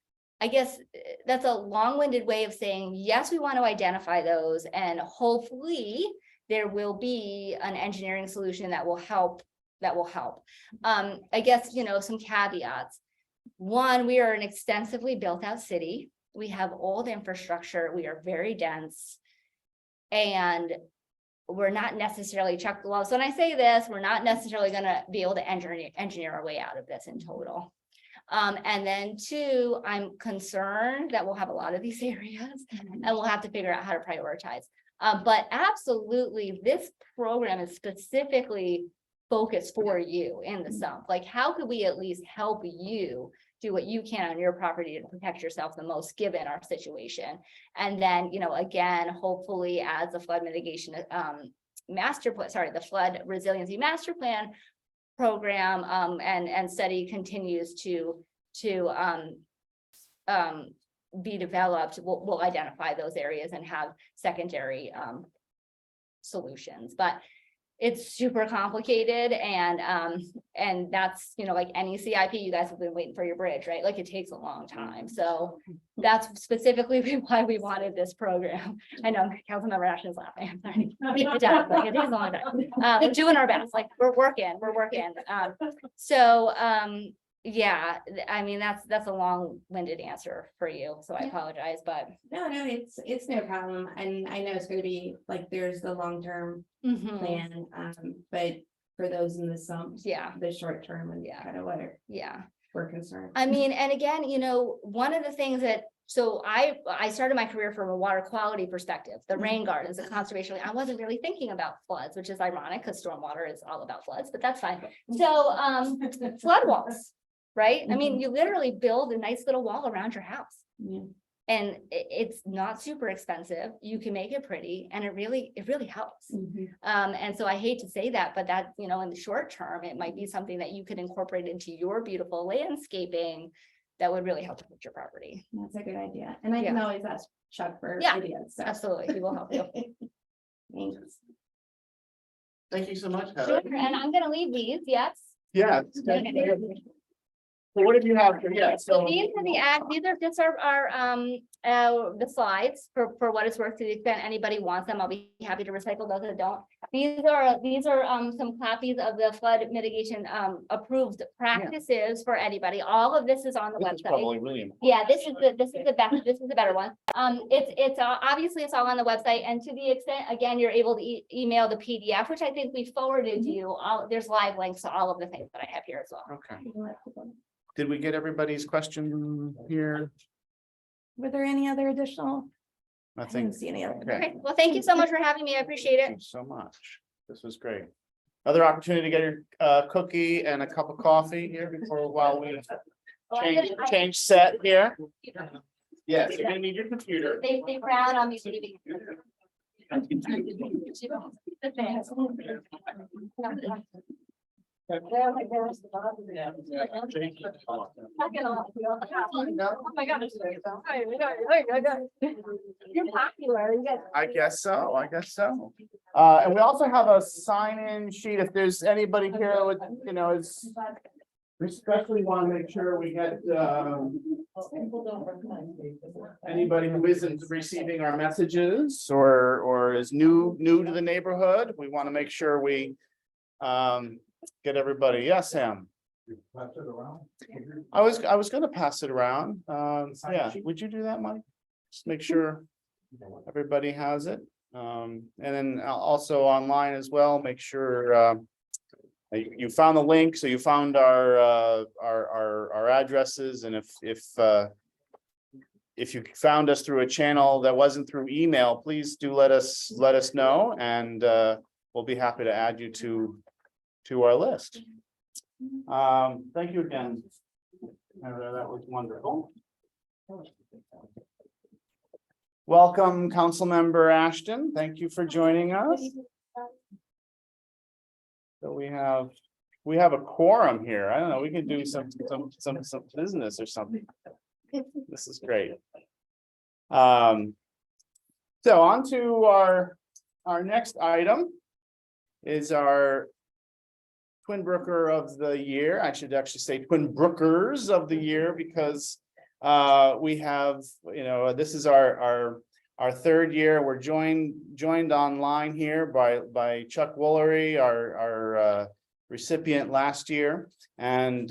I guess that's a long-winded way of saying, yes, we want to identify those, and hopefully there will be an engineering solution that will help. I guess, some caveats. One, we are an extensively built out city. We have old infrastructure. We are very dense. And we're not necessarily checked. Well, so when I say this, we're not necessarily going to be able to engineer our way out of this in total. And then two, I'm concerned that we'll have a lot of these areas and we'll have to figure out how to prioritize. But absolutely, this program is specifically focused for you in the sump. Like, how could we at least help you do what you can on your property to protect yourself the most, given our situation? And then, again, hopefully as the flood mitigation, the flood resiliency master plan program, and study continues to be developed, we'll identify those areas and have secondary solutions. But it's super complicated, and that's, like any CIP, you guys have been waiting for your bridge, right? Like, it takes a long time. So that's specifically why we wanted this program. I know Councilmember Ashton's laughing. I'm sorry. It does, like, it takes a long time. We're doing our best. Like, we're working. Yeah, I mean, that's a long-winded answer for you, so I apologize, but. No, it's no problem. And I know it's gonna be like, there's the long-term plan, but for those in the sumps, the short term and kind of what we're concerned. I mean, and again, one of the things that, so I started my career from a water quality perspective, the rain gardens, the conservation. I wasn't really thinking about floods, which is ironic because stormwater is all about floods, but that's fine. So, flood walls. Right? I mean, you literally build a nice little wall around your house. And it's not super expensive. You can make it pretty, and it really helps. And so I hate to say that, but that, in the short term, it might be something that you could incorporate into your beautiful landscaping that would really help protect your property. That's a good idea. And I can always ask Chuck for ideas. So. Absolutely. He will help you. Thanks. Thank you so much, Sure. Heather. And I'm going to leave these. Yes. Yeah. So what did you have here? Yeah, So these are just the slides for what it's worth. To the extent anybody wants them, I'll be happy to recycle those that don't. These are some copies of the flood mitigation approved practices for anybody. All of this is on the website. Probably really important. Yeah, this is the best. This is the better one. It's obviously it's all on the website, and to the extent, again, you're able to email the PDF, which I think we forwarded to you. There's live links to all of the things that I have here as well. Okay. Did we get everybody's question here? Were there any other additional? I I think. didn't see any other. Okay, well, thank you so much for having me. I appreciate Thank it. you so much. This was great. Other opportunity to get your cookie and a cup of coffee here while we change set here. Yes, you're gonna need your computer. They frown on me. You're popular. You guys. I guess so. And we also have a sign-in sheet if there's anybody here with, is. We especially want to make sure we get anybody who isn't receiving our messages or is new to the neighborhood. We want to make sure we get everybody. Yes, Sam. I was gonna pass it around. Yeah, would you do that, Mike? Just make sure everybody has it. And then also online as well, make sure you found the link, so you found our addresses, and if you found us through a channel that wasn't through email, please do let us know, and we'll be happy to add you to our list. Thank you again. Heather, that was wonderful. Welcome, Councilmember Ashton. Thank you for joining us. So we have a quorum here. I don't know, we can do some business or something. This is great. So on to our next item is our Twinbrooker of the year. I should actually say Twinbrookers of the year, because we have, this is our third year. We're joined online here by Chuck Woolery, our recipient last year. And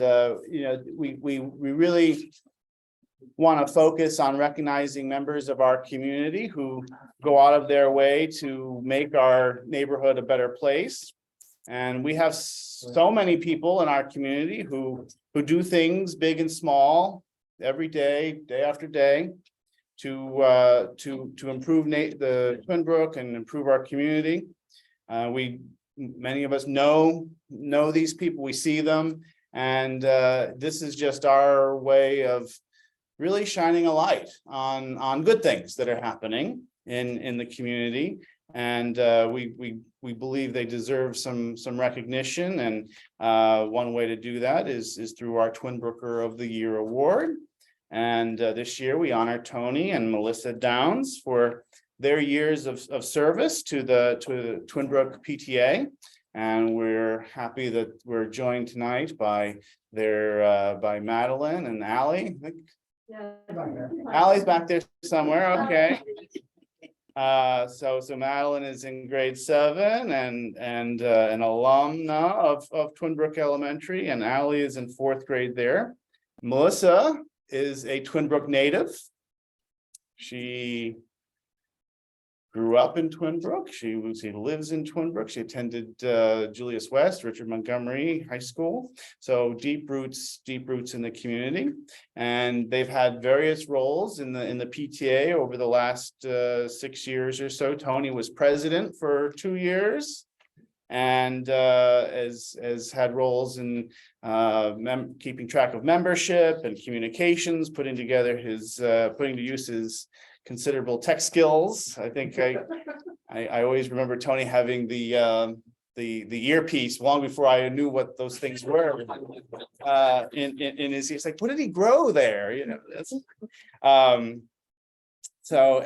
we really want to focus on recognizing members of our community who go out of their way to make our neighborhood a better place. And we have so many people in our community who do things big and small every day, day after day, to improve the Twinbrook and improve our community. Many of us know these people, we see them, and this is just our way of really shining a light on good things that are happening in the community. And we believe they deserve some recognition, and one way to do that is through our Twinbrooker of the Year award. And this year we honor Tony and Melissa Downs for their years of service to the Twinbrook PTA. And we're happy that we're joined tonight by by Madeline and Allie. Allie's back there somewhere, okay. So Madeline is in grade 7 and an alumna of Twinbrook Elementary, and Allie is in 4th grade there. Melissa is a Twinbrook native. She grew up in Twinbrook. She lives in Twinbrook. She attended Julius West, Richard Montgomery High School. So deep roots in the community. And they've had various roles in the PTA over the last 6 years or so. Tony was president for 2 years, and has had roles in keeping track of membership and communications, putting to use his considerable tech skills. I think I always remember Tony having the earpiece long before I knew what those things were. In his, he's like, what did he grow there? You know, that's so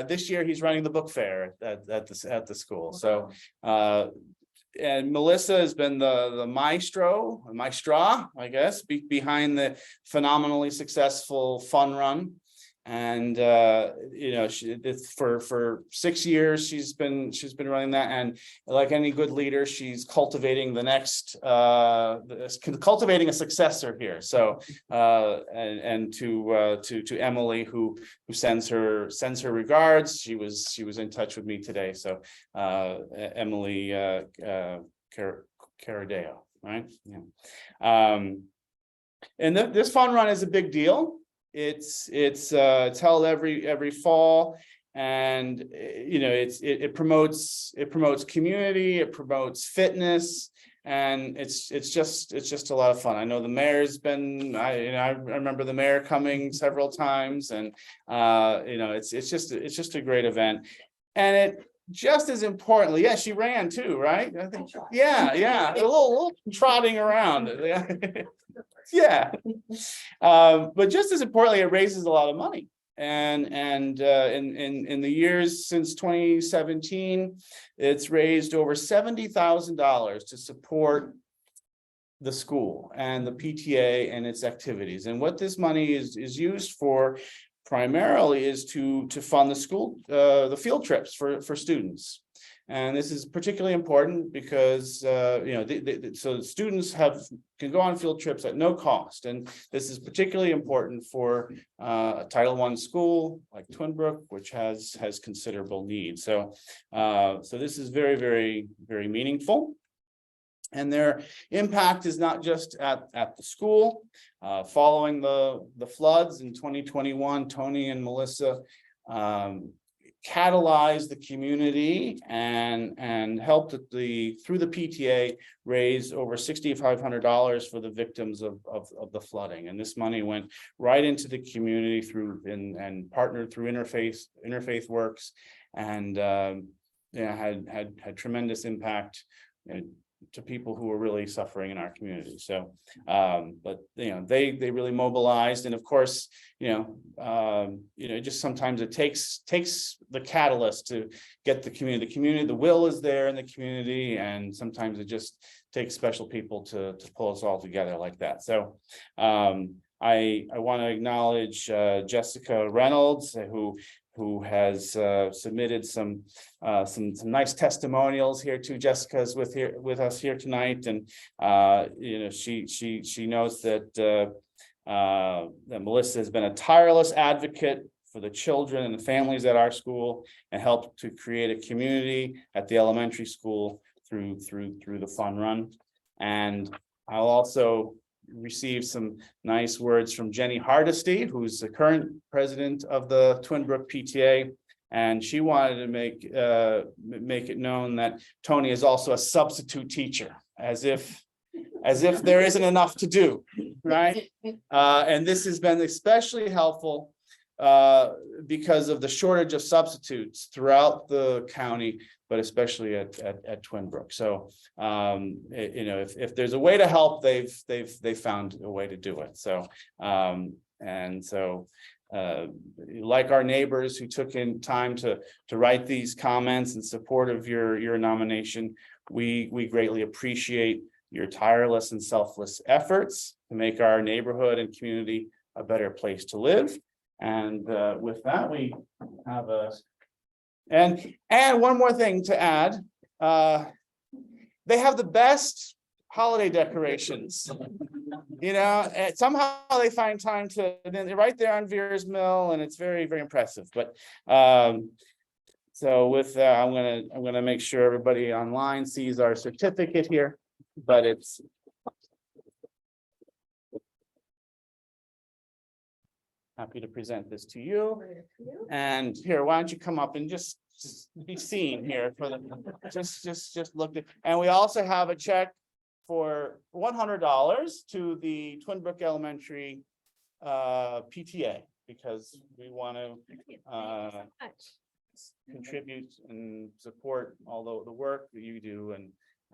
this year he's running the book fair at the school. So and Melissa has been the maestra, I guess, behind the phenomenally successful fun run. And for 6 years she's been running that, and like any good leader, she's cultivating the next cultivating a successor here. So and to Emily, who sends her regards. She was in touch with me today. So Emily Caradeo, right? Yeah. And this fun run is a big deal. It's held every fall, and it promotes community, it promotes fitness, and it's just a lot of fun. I know the mayor's been, I remember the mayor coming several times, and it's just a great event. And it just as importantly, yeah, she ran too, right? I think, yeah, a little trotting around. Yeah. But just as importantly, it raises a lot of money. And in the years since 2017, it's raised over $70,000 to support the school and the PTA and its activities. And what this money is used for primarily is to fund the school, the field trips for students. And this is particularly important because so students can go on field trips at no cost, and this is particularly important for a Title I school like Twinbrook, which has considerable needs. So this is very, very, very meaningful. And their impact is not just at the school. Following the floods in 2021, Tony and Melissa catalyzed the community and helped through the PTA raise over $6,500 for the victims of the flooding. And this money went right into the community and partnered through Interfaith Works, and had tremendous impact to people who are really suffering in our community. So but they really mobilized, and of course just sometimes it takes the catalyst to get the community, the will is there in the community, and sometimes it just takes special people to pull us all together like that. So I want to acknowledge Jessica Reynolds, who has submitted some nice testimonials here too. Jessica's with us here tonight, and she knows that Melissa has been a tireless advocate for the children and the families at our school, and helped to create a community at the elementary school through the fun run. And I'll also receive some nice words from Jenny Hardesty, who's the current president of the Twinbrook PTA. And she wanted to make it known that Tony is also a substitute teacher, as if there isn't enough to do, right? And this has been especially helpful because of the shortage of substitutes throughout the county, but especially at Twinbrook. So if there's a way to help, they've found a way to do it. So like our neighbors who took in time to write these comments in support of your nomination, we greatly appreciate your tireless and selfless efforts to make our neighborhood and community a better place to live. And with that, we have and one more thing to add, they have the best holiday decorations. And somehow they find time to, then they're right there on Veers Mill, and it's very, very impressive. But so with that, I'm gonna make sure everybody online sees our certificate here, but it's happy to present this to you. And here, why don't you come up and just be seen here for the, just look at, and we also have a check for $100 to the Twinbrook Elementary PTA, because we want to contribute and support all the work that you do,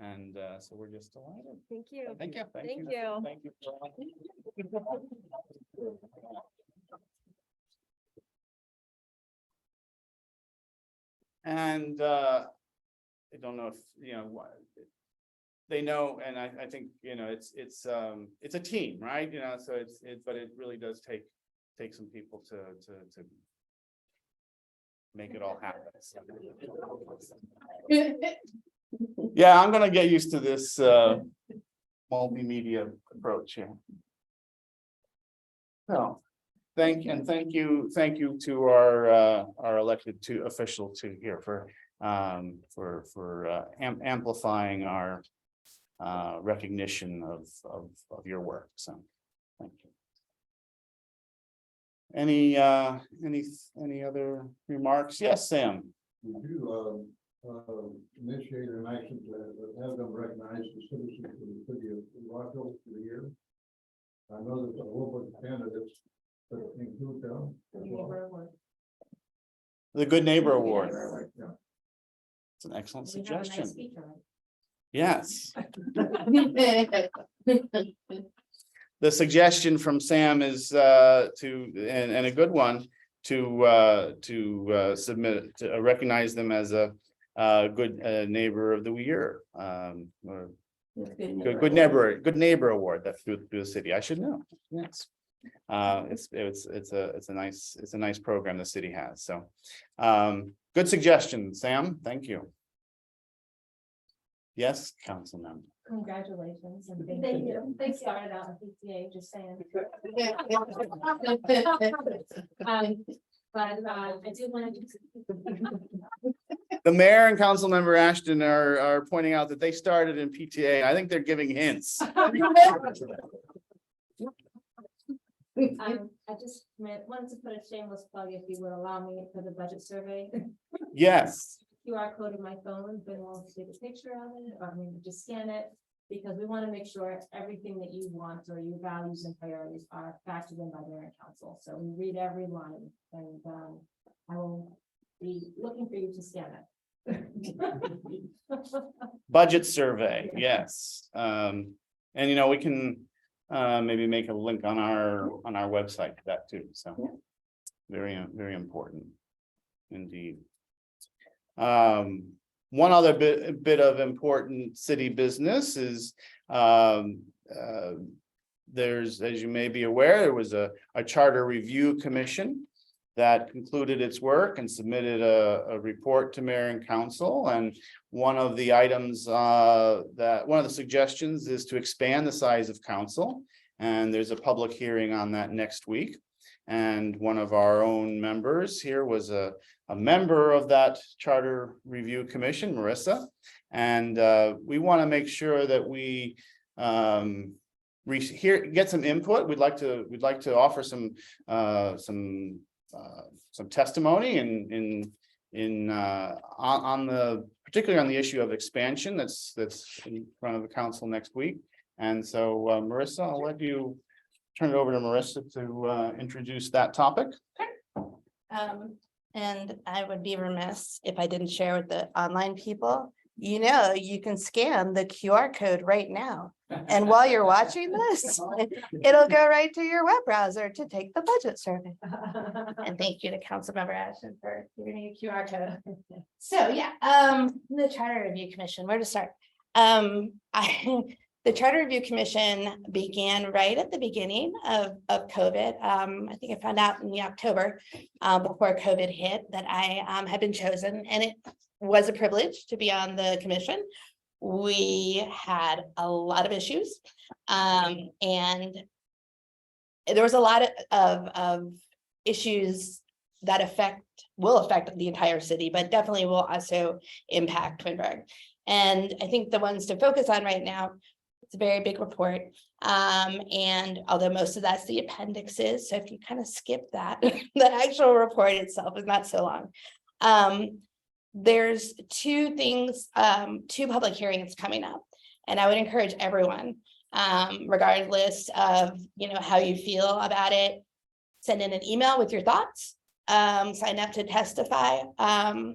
and so we're just delighted. Thank you. Thank you. Thank you. Thank you. And I don't know if they know, and I think it's a team, right? So but it really does take some people to make it all happen. So. Yeah, I'm gonna get used to this multimedia approach here. So, thank you to our elected official here for amplifying our recognition of your work. So, thank you. Any other remarks? Yes, Sam. Would you initiate an action to have them recognize the citizens of the city of Rockville for the year? I know there's a whole bunch of candidates that include them. The Good Neighbor Award. Yeah. It's an excellent suggestion. Yes. The suggestion from Sam is and a good one to submit to recognize them as a good neighbor of the year. Or good neighbor award that's through the city. I should know. Yes. It's a nice program the city has. So good suggestion, Sam. Thank you. Yes, Councilmember. Congratulations and thank you. They started out in PTA, just saying. But I do want to. The mayor and Councilmember Ashton are pointing out that they started in PTA. I think they're giving hints. I just wanted to put a shameless plug, if you would allow me, for the budget survey. Yes. QR code in my phone, but wants to take a picture of it, or maybe just scan it, because we want to make sure everything that you want or your values and priorities are factored in by mayor and council. So we read every line, and I will be looking for you to scan it. Budget survey, yes. And we can maybe make a link on our website to that too. So very, very important indeed. One other bit of important city business is there's, as you may be aware, there was a charter review commission that concluded its work and submitted a report to mayor and council. And one of the items one of the suggestions is to expand the size of council. And there's a public hearing on that next week. And one of our own members here was a member of that Charter Review Commission, Marissa. And we want to make sure that we get some input. We'd like to offer some testimony particularly on the issue of expansion that's in front of the council next week. And so Marissa, I'll let you turn it over to Marissa to introduce that topic. And I would be remiss if I didn't share with the online people, you can scan the QR code right now. And while you're watching this, it'll go right to your web browser to take the budget survey. And thank you to Councilmember Ashton for giving me a QR code. So yeah, the Charter Review Commission, where to start? The Charter Review Commission began right at the beginning of COVID. I think I found out in the October before COVID hit that I had been chosen, and it was a privilege to be on the commission. We had a lot of issues, and there was a lot of issues that will affect the entire city, but definitely will also impact Twinbrook. And I think the ones to focus on right now, it's a very big report. And although most of that's the appendixes, so if you kind of skip that, the actual report itself is not so long. There's two public hearings coming up, and I would encourage everyone, regardless of how you feel about it, send in an email with your thoughts, sign up to testify,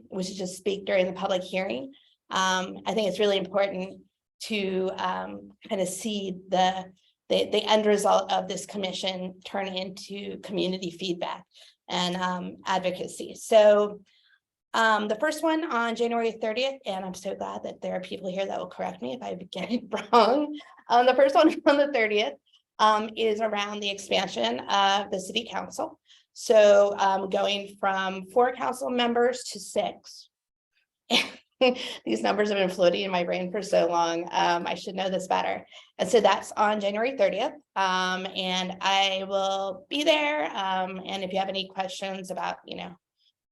which is just speak during the public hearing. I think it's really important to kind of see the end result of this commission turn into community feedback and advocacy. So the first one on January 30th, and I'm so glad that there are people here that will correct me if I get it wrong. The first one on the 30th is around the expansion of the city council. So going from 4 council members to 6. These numbers have been floating in my brain for so long. I should know this better. And so that's on January 30th. And I will be there. And if you have any questions about,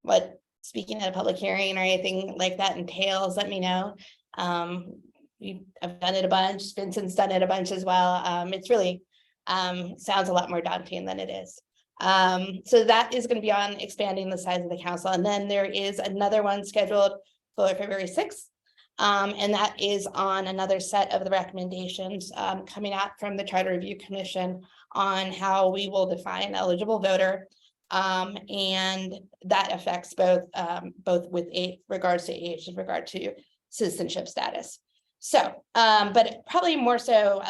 what speaking at a public hearing or anything like that entails, let me know. I've done it a bunch. Vincent's done it a bunch as well. It's really sounds a lot more daunting than it is. So that is going to be on expanding the size of the council. And then there is another one scheduled for February 6th. And that is on another set of the recommendations coming out from the Charter Review Commission on how we will define eligible voter. And that affects both with regards to age and regard to citizenship status. So, but probably more so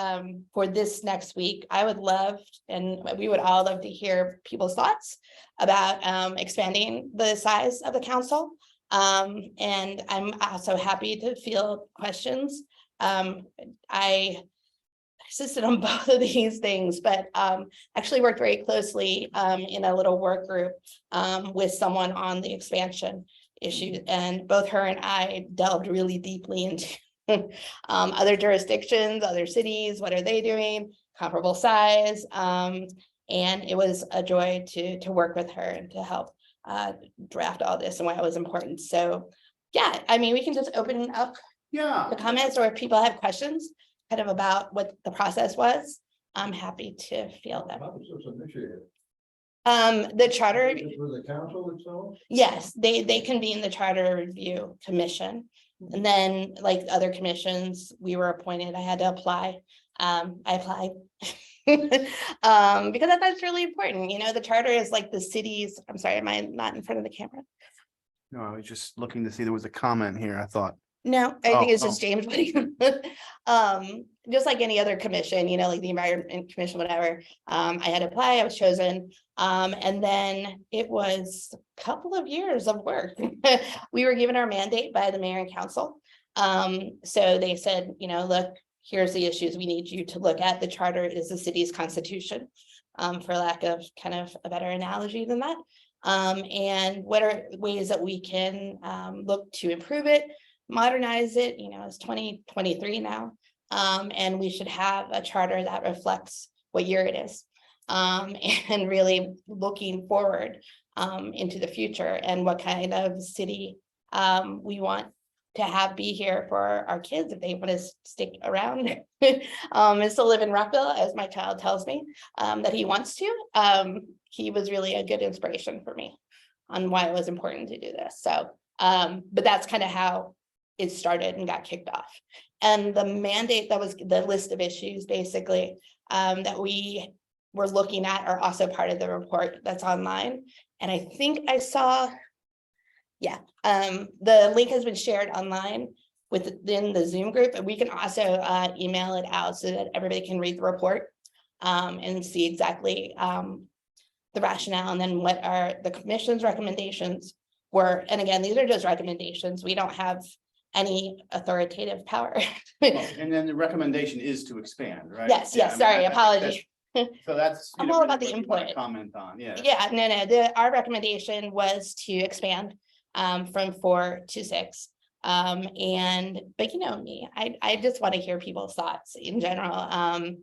for this next week, I would love, and we would all love to hear people's thoughts about expanding the size of the council. And I'm also happy to field questions. I assisted on both of these things, but actually worked very closely in a little work group with someone on the expansion issue. And both her and I delved really deeply into other jurisdictions, other cities, what are they doing, comparable size. And it was a joy to work with her and to help draft all this and why it was important. So yeah, I mean, we can just open up the comments, or if people have questions kind of about what the process was, I'm happy to field them. How was this initiated? The charter, For the council itself? yes, they convene the Charter Review Commission. And then, like other commissions, we were appointed. I had to apply. I applied because I thought it's really important. The charter is like the city's. I'm sorry, am I not in front of the camera? No, I was just looking to see there was a comment here, I thought. No, I think it's just James putting, just like any other commission, like the Environment Commission, whatever. I had to apply, I was chosen. And then it was a couple of years of work. We were given our mandate by the mayor and council. So they said, look, here's the issues we need you to look at. The charter is the city's constitution, for lack of kind of a better analogy than that. And what are ways that we can look to improve it, modernize it. It's 2023 now, and we should have a charter that reflects what year it is. and really looking forward into the future and what kind of city we want to have be here for our kids if they want to stick around and still live in Rockville, as my child tells me that he wants to. He was really a good inspiration for me on why it was important to do this. So, but that's kind of how it started and got kicked off. And the mandate, that was the list of issues basically that we were looking at, are also part of the report that's online. And I think I saw, yeah, the link has been shared online within the Zoom group, and we can also email it out so that everybody can read the report and see exactly the rationale, and then what are the commission's recommendations were. And again, these are just recommendations. We don't have any authoritative power. And then the recommendation is to expand, right? Yes, Yeah, yes, I mean, sorry, I think apologies. So that's. you I'm know, all really about the what you wanna input. Comment on, yeah. Yeah, no, our recommendation was to expand from 4 to 6. But you know me, I just want to hear people's thoughts in general.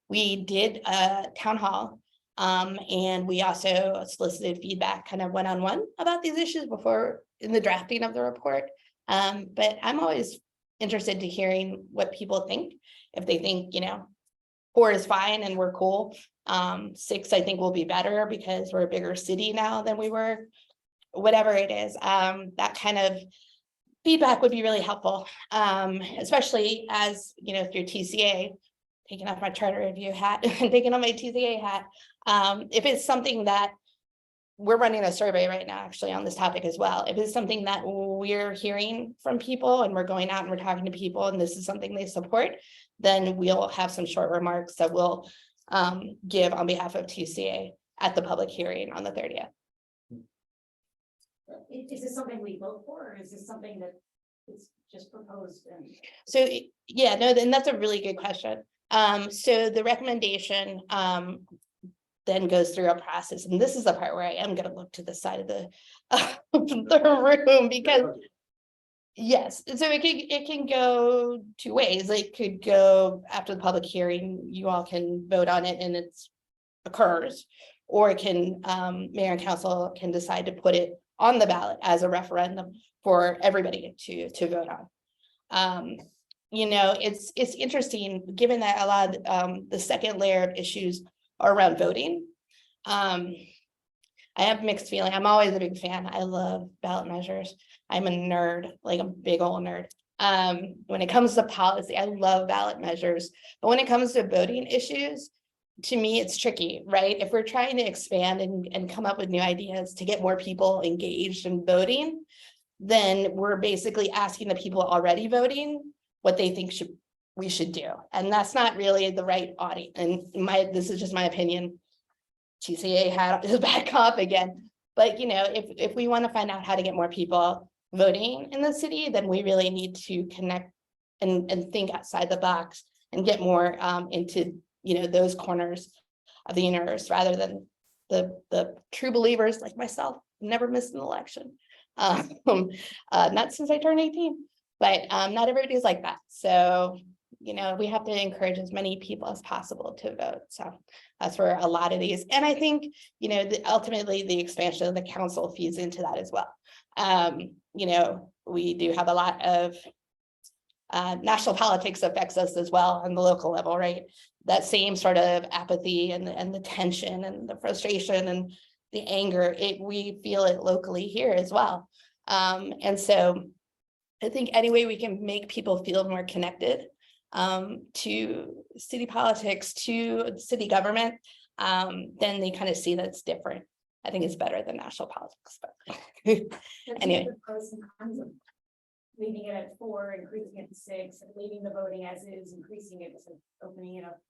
We did a town hall, and we also solicited feedback kind of one-on-one about these issues before in the drafting of the report. But I'm always interested to hearing what people think. If they think, you know, 4 is fine and we're cool. 6, I think, will be better because we're a bigger city now than we were, whatever it is. That kind of feedback would be really helpful, especially as, you know, through TCA, taking off my charter review hat and taking on my TCA hat. If it's something that we're running a survey right now, actually, on this topic as well. If it's something that we're hearing from people and we're going out and we're talking to people and this is something they support, then we'll have some short remarks that we'll give on behalf of TCA at the public hearing on the 30th. Is this something we vote for, or is this something that is just proposed? And So, yeah, no, then that's a really good question. So the recommendation then goes through a process, and this is the part where I am going to look to the side of the room, because yes, so it can go 2 ways. It could go after the public hearing, you all can vote on it and it occurs, or it can mayor and council can decide to put it on the ballot as a referendum for everybody to vote on. You know, it's interesting, given that a lot of the second layer of issues are around voting. I have mixed feeling. I'm always a big fan. I love ballot measures. I'm a nerd, like a big old nerd. When it comes to policy, I love ballot measures. But when it comes to voting issues, to me, it's tricky, right? If we're trying to expand and come up with new ideas to get more people engaged in voting, then we're basically asking the people already voting what they think we should do. And that's not really the right audience. And this is just my opinion. TCA had his back up again. But you know, if we want to find out how to get more people voting in the city, then we really need to connect and think outside the box and get more into, you know, those corners of the universe, rather than the true believers like myself, never missed an election. Not since I turned 18, but not everybody's like that. So, you know, we have to encourage as many people as possible to vote. So that's where a lot of these, and I think, you know, ultimately the expansion of the council feeds into that as well. You know, we do have a lot of national politics affects us as well on the local level, right? That same sort of apathy and the tension and the frustration and the anger, we feel it locally here as well. And so I think any way we can make people feel more connected to city politics, to city government, then they kind of see that it's different. I think it's better than national politics, but anyway. The pros and cons of leaving it at 4, increasing it to 6, and leaving the voting as is, increasing it, so opening it up.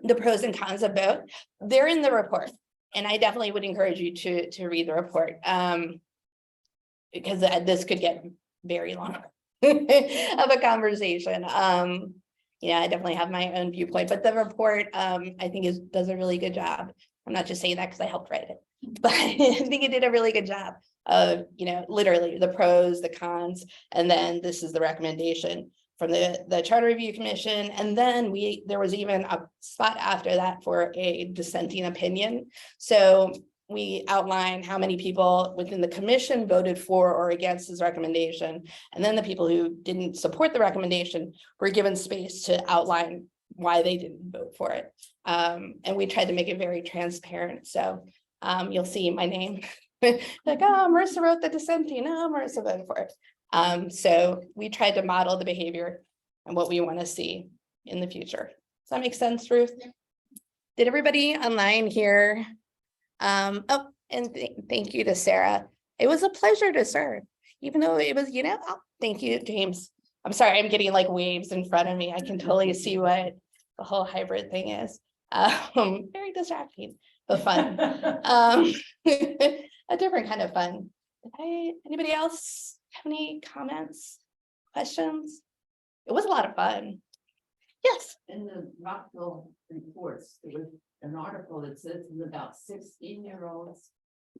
The pros and cons of both, they're in the report, and I definitely would encourage you to read the report, because this could get very long of a conversation. Yeah, I definitely have my own viewpoint, but the report, I think does a really good job. I'm not just saying that because I helped write it, but I think it did a really good job of, you know, literally the pros, the cons, and then this is the recommendation from the Charter Review Commission. And then there was even a spot after that for a dissenting opinion. So we outline how many people within the commission voted for or against his recommendation. And then the people who didn't support the recommendation were given space to outline why they didn't vote for it. And we tried to make it very transparent. So you'll see my name. Like, oh, Marissa wrote the dissenting. Oh, Marissa voted for it. So we tried to model the behavior and what we want to see in the future. Does that make sense, Ruth? Did everybody online hear? Oh, and thank you to Sarah. It was a pleasure to serve, even though it was, oh, thank you, James. I'm sorry, I'm getting like waves in front of me. I can totally see what the whole hybrid thing is. Very distracting, but fun. A different kind of fun. Anybody else have any comments, questions? It was a lot of fun. Yes. In the Rockville reports, there was an article that says about 16-year-olds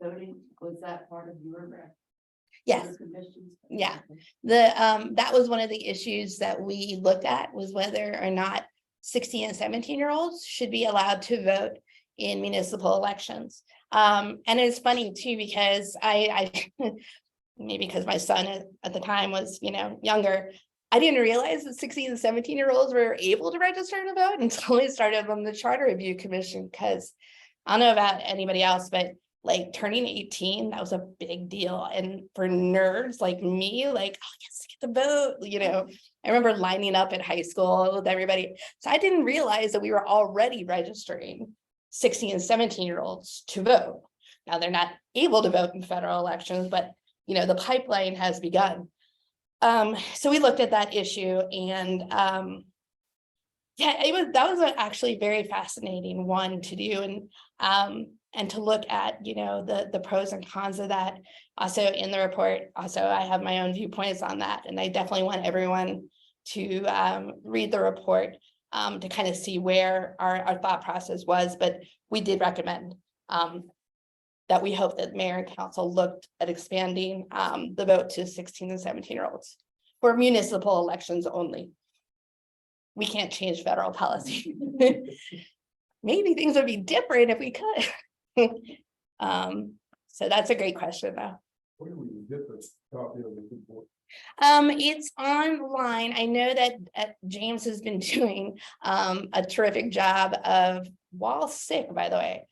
voting. Was that part of your? Yes. Yeah. That was one of the issues that we looked at, was whether or not 16 and 17-year-olds should be allowed to vote in municipal elections. And it's funny too, because I maybe because my son at the time was, younger, I didn't realize that 16 and 17-year-olds were able to register to vote until I started on the Charter Review Commission. Because I don't know about anybody else, but like turning 18, that was a big deal. And for nerds like me, like, oh, yes, get the vote. I remember lining up at high school with everybody. So I didn't realize that we were already registering 16 and 17-year-olds to vote. Now they're not able to vote in federal elections, but the pipeline has begun. So we looked at that issue, and that was actually very fascinating one to do, and to look at the pros and cons of that. Also in the report, also I have my own viewpoints on that, and I definitely want everyone to read the report to kind of see where our thought process was. But we did recommend that we hope that mayor and council looked at expanding the vote to 16 and 17-year-olds for municipal elections only. We can't change federal policy. Maybe things would be different if we could. So that's a great question though. Where do we get this copy of the report? It's online. I know that James has been doing a terrific job of, while sick, by the way,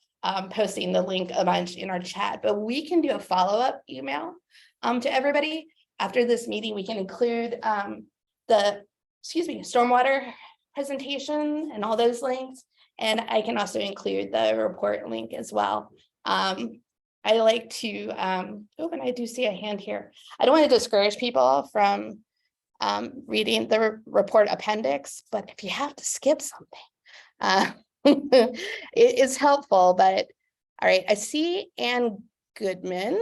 posting the link a bunch in our chat, but we can do a follow-up email to everybody after this meeting. We can include the stormwater presentation and all those links, and I can also include the report link as well. I like to and I do see a hand here. I don't want to discourage people from reading the report appendix, but if you have to skip something, it is helpful. But all right, I see Ann Goodman,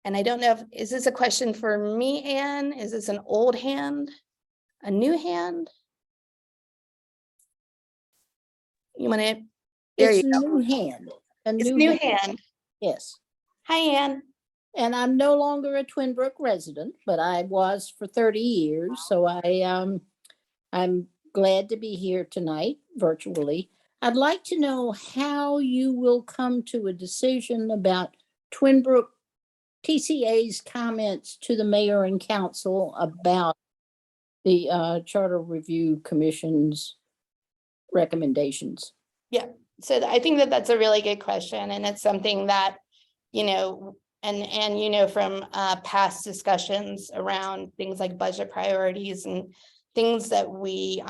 and I don't know is this a question for me, Ann? Is this an old hand, a new hand? You want to? It's a new hand. It's new hand. Yes. Hi, Ann. And I'm no longer a Twinbrook resident, but I was for 30 years. So I'm glad to be here tonight virtually. I'd like to know how you will come to a decision about Twinbrook TCA's comments to the mayor and council about the Charter Review Commission's recommendations. Yeah. So I think that that's a really good question, and it's something that, and from past discussions around things like budget priorities and things that we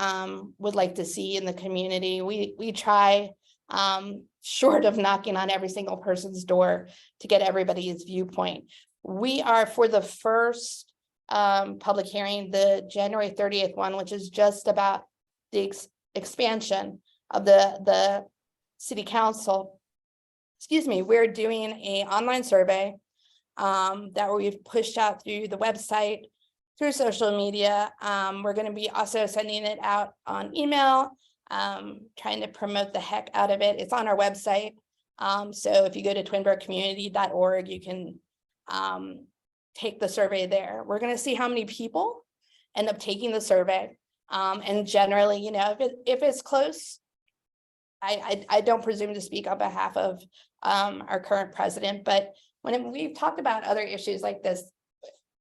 would like to see in the community. We try, short of knocking on every single person's door, to get everybody's viewpoint. We are, for the first public hearing, the January 30th one, which is just about the expansion of the city council, we're doing an online survey that we've pushed out through the website, through social media. We're going to be also sending it out on email, trying to promote the heck out of it. It's on our website. So if you go to twinbrookcommunity.org, you can take the survey there. We're going to see how many people end up taking the survey. And generally, you know, if it's close, I don't presume to speak on behalf of our current president, but we've talked about other issues like this.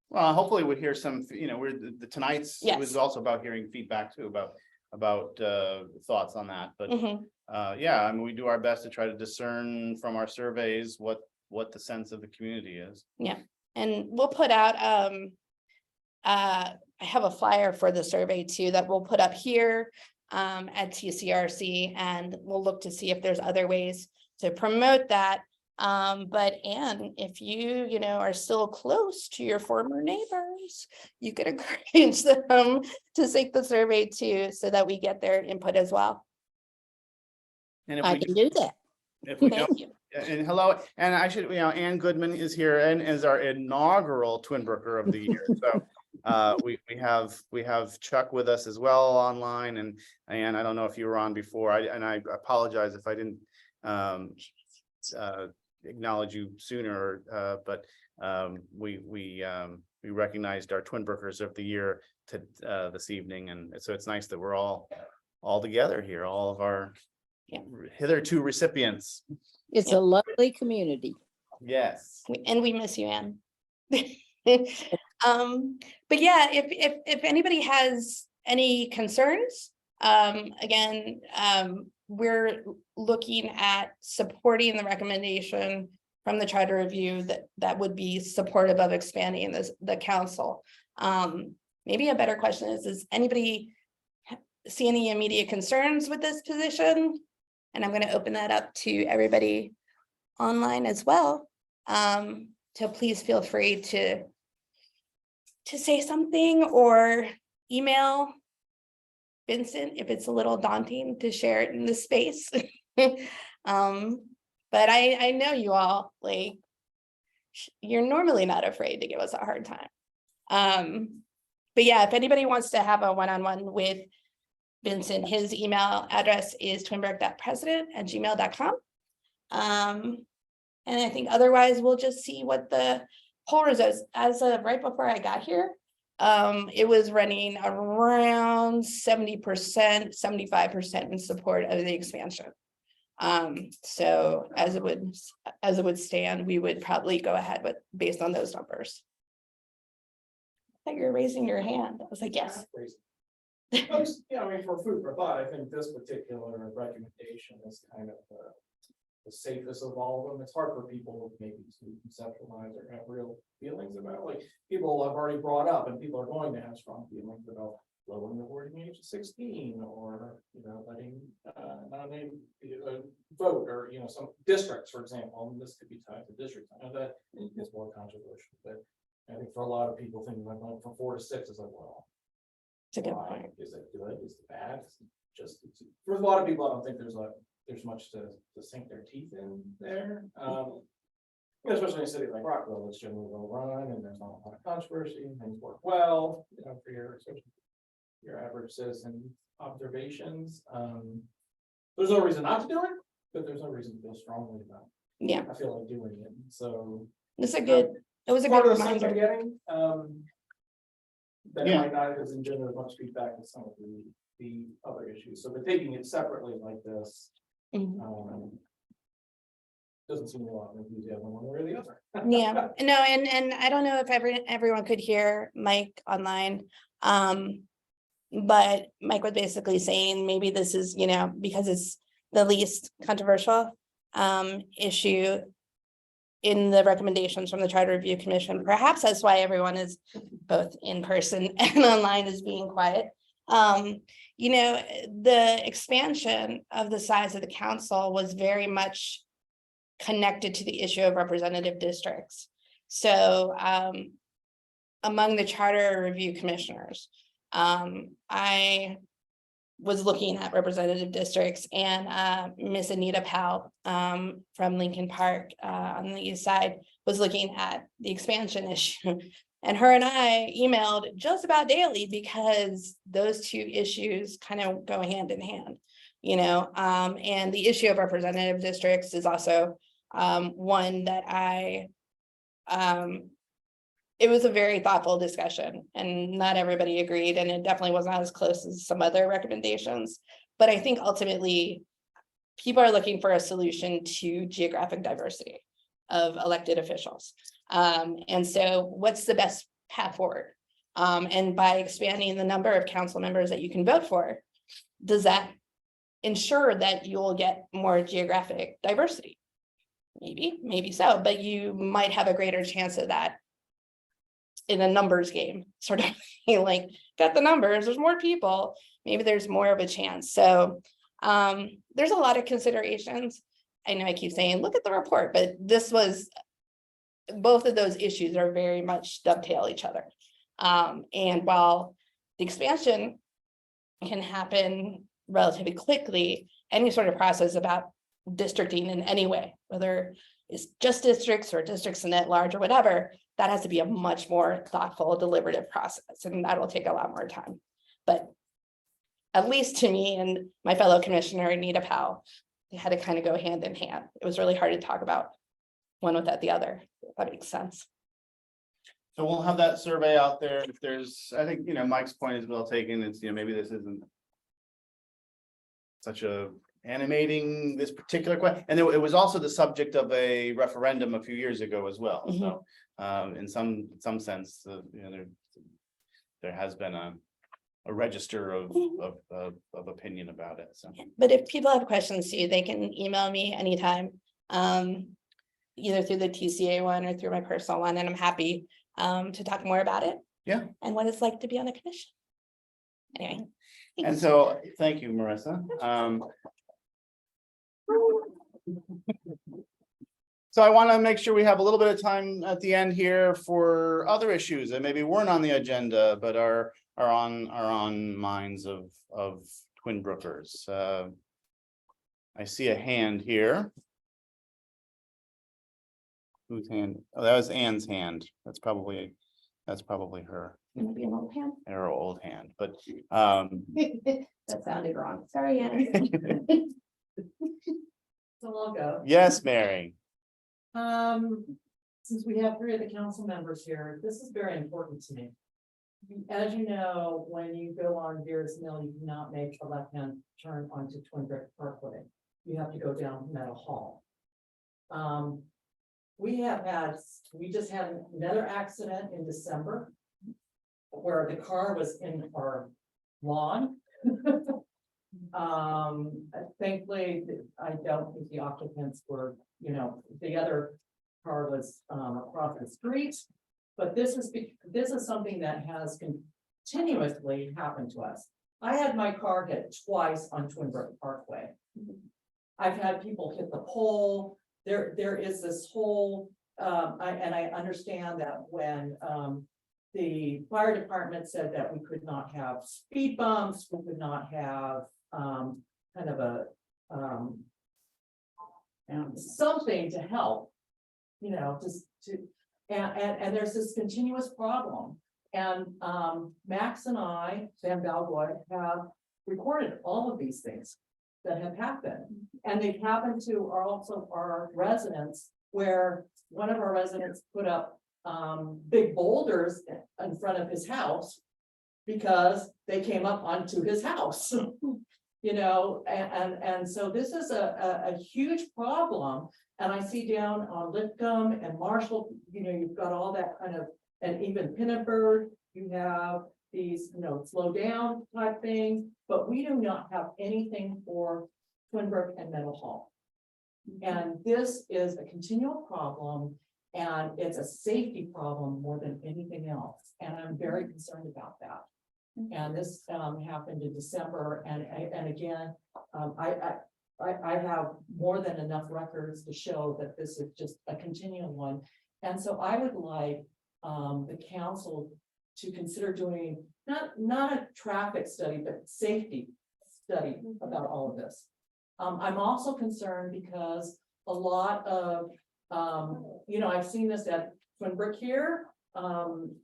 Well, hopefully we'll hear some, you know, tonight's, it was Yes. also about hearing feedback too, about thoughts on that, but Mhm. yeah, I mean, we do our best to try to discern from our surveys what the sense of the community is. And we'll put out, I have a flyer for the survey too, that we'll put up here at TCRC, and we'll look to see if there's other ways to promote that. But Anne, if you know, are still close to your former neighbors, you could encourage them to take the survey too, so that we get their input as well. And if I we can do that. if we don't, Thank you. and hello, and I should, you know, Ann Goodman is here and is our inaugural Twinbrooker of the year. So we have Chuck with us as well online, and I don't know if you were on before. I apologize if I didn't acknowledge you sooner, but we recognized our Twinbrookers of the year this evening, and so it's nice that we're all together here, all of our hitherto recipients. It's a lovely community. Yes. And we miss you, Anne. But yeah, if anybody has any concerns, again, we're looking at supporting the recommendation from the charter review that would be supportive of expanding the council. Maybe a better question is, does anybody see any immediate concerns with this position? And I'm going to open that up to everybody online as well. So please feel free to say something or email Vincent if it's a little daunting to share it in the space. But I know you all, like, you're normally not afraid to give us a hard time. But yeah, if anybody wants to have a one-on-one with Vincent, his email address is twinbrook.president@gmail.com. And I think otherwise we'll just see what the poll results, as of right before I got here. It was running around 70%, 75% in support of the expansion. So as it would stand, we would probably go ahead with based on those numbers. I thought you were raising your hand. I was like, yes. Yeah, I mean, for food for thought, I think this particular recommendation is kind of the safest of all of them. It's hard for people maybe to conceptualize or have real feelings about, like, people have already brought up, and people are going to have strong feelings about lowering the voting age to 16, or, you know, letting non-native vote, or, you know, some districts, for example, and this could be tied to districts. I know that is more controversial, but I think for a lot of people thinking about going from 4 to 6 is like, well, It's a good why? point. Is it good? Is it bad? Is it just, for a lot of people, I don't think there's much to sink their teeth in there. Especially in a city like Rockville, it's generally well run, and there's not a lot of controversy, and things work well, you know, for your average citizen observations. There's no reason not to do it, but there's no reason to feel strongly about it. Yeah, I feel like doing it, so. it was a good Part of the sense reminder. I'm getting, that Yeah. might not have generated much feedback with some of the other issues, so, but taking it separately like this. Mhm. Doesn't seem a lot of enthusiasm one way or the other. Yeah, no, and I don't know if everyone could hear Mike online. But Mike was basically saying maybe this is, you know, because it's the least controversial issue in the recommendations from the Charter Review Commission. Perhaps that's why everyone is both in person and online is being quiet. You know, the expansion of the size of the council was very much connected to the issue of representative districts. So among the Charter Review Commissioners, I was looking at representative districts, and Miss Anita Powell from Lincoln Park on the east side was looking at the expansion issue. And her and I emailed just about daily because those two issues kind of go hand in hand, you know, and the issue of representative districts is also one that I it was a very thoughtful discussion and not everybody agreed, and it definitely was not as close as some other recommendations. But I think ultimately, people are looking for a solution to geographic diversity of elected officials. And so what's the best path forward? And by expanding the number of council members that you can vote for, does that ensure that you'll get more geographic diversity? Maybe so, but you might have a greater chance of that in a numbers game, sort of like, got the numbers, there's more people, maybe there's more of a chance. So there's a lot of considerations. I know I keep saying, look at the report, but this was, both of those issues are very much dovetail each other. And while the expansion can happen relatively quickly, any sort of process about districting in any way, whether it's just districts or districts in at large or whatever, that has to be a much more thoughtful, deliberative process, and that'll take a lot more time. But at least to me and my fellow commissioner, Anita Powell, they had to kind of go hand in hand. It was really hard to talk about one without the other, if that makes sense. So we'll have that survey out there. If there's, I think, Mike's point is well taken. It's, maybe this isn't such a animating this particular question. And it was also the subject of a referendum a few years ago as well. So in some sense, there has been a register of opinion about it. So, but if people have questions too, they can email me anytime, either through the TCA one or through my personal one, and I'm happy to talk more about it. Yeah. And what it's like to be on the commission. Anyway. And so, thank you, Marissa. So I want to make sure we have a little bit of time at the end here for other issues that maybe weren't on the agenda, but are on minds of Twinbrookers. I see a hand here. Whose hand? Oh, that was Ann's hand. That's probably her. Maybe an old hand. Her old hand, but That sounded wrong. Sorry, Anna. So I'll go. yes, Mary. Since we have 3 of the council members here, this is very important to me. As you know, when you go on Deer's Mill, you cannot make a left-hand turn onto Twinbrook Parkway. You have to go down Meadow Hall. We just had another accident in December where the car was in our lawn. Thankfully, I don't think the occupants were, the other car was across the street. But this is something that has continuously happened to us. I had my car hit twice on Twinbrook Parkway. I've had people hit the pole. There is this whole, I understand that when the fire department said that we could not have speed bumps, we could not have kind of a something to help, and there's this continuous problem. And Max and I, Sam Balgoy, have recorded all of these things that have happened. And they've happened to our residents, where one of our residents put up big boulders in front of his house because they came up onto his house. And so this is a huge problem. And I see down on Lipcomb and Marshall, you've got all that kind of, and even Pinnaberg, you have these, slow down type things, but we do not have anything for Twinbrook and Meadow Hall. And this is a continual problem, and it's a safety problem more than anything else. And I'm very concerned about that. And this happened in December, and again, I have more than enough records to show that this is just a continual one. And so I would like the council to consider doing not a traffic study, but safety study about all of this. I'm also concerned because a lot of, I've seen this at Twinbrook here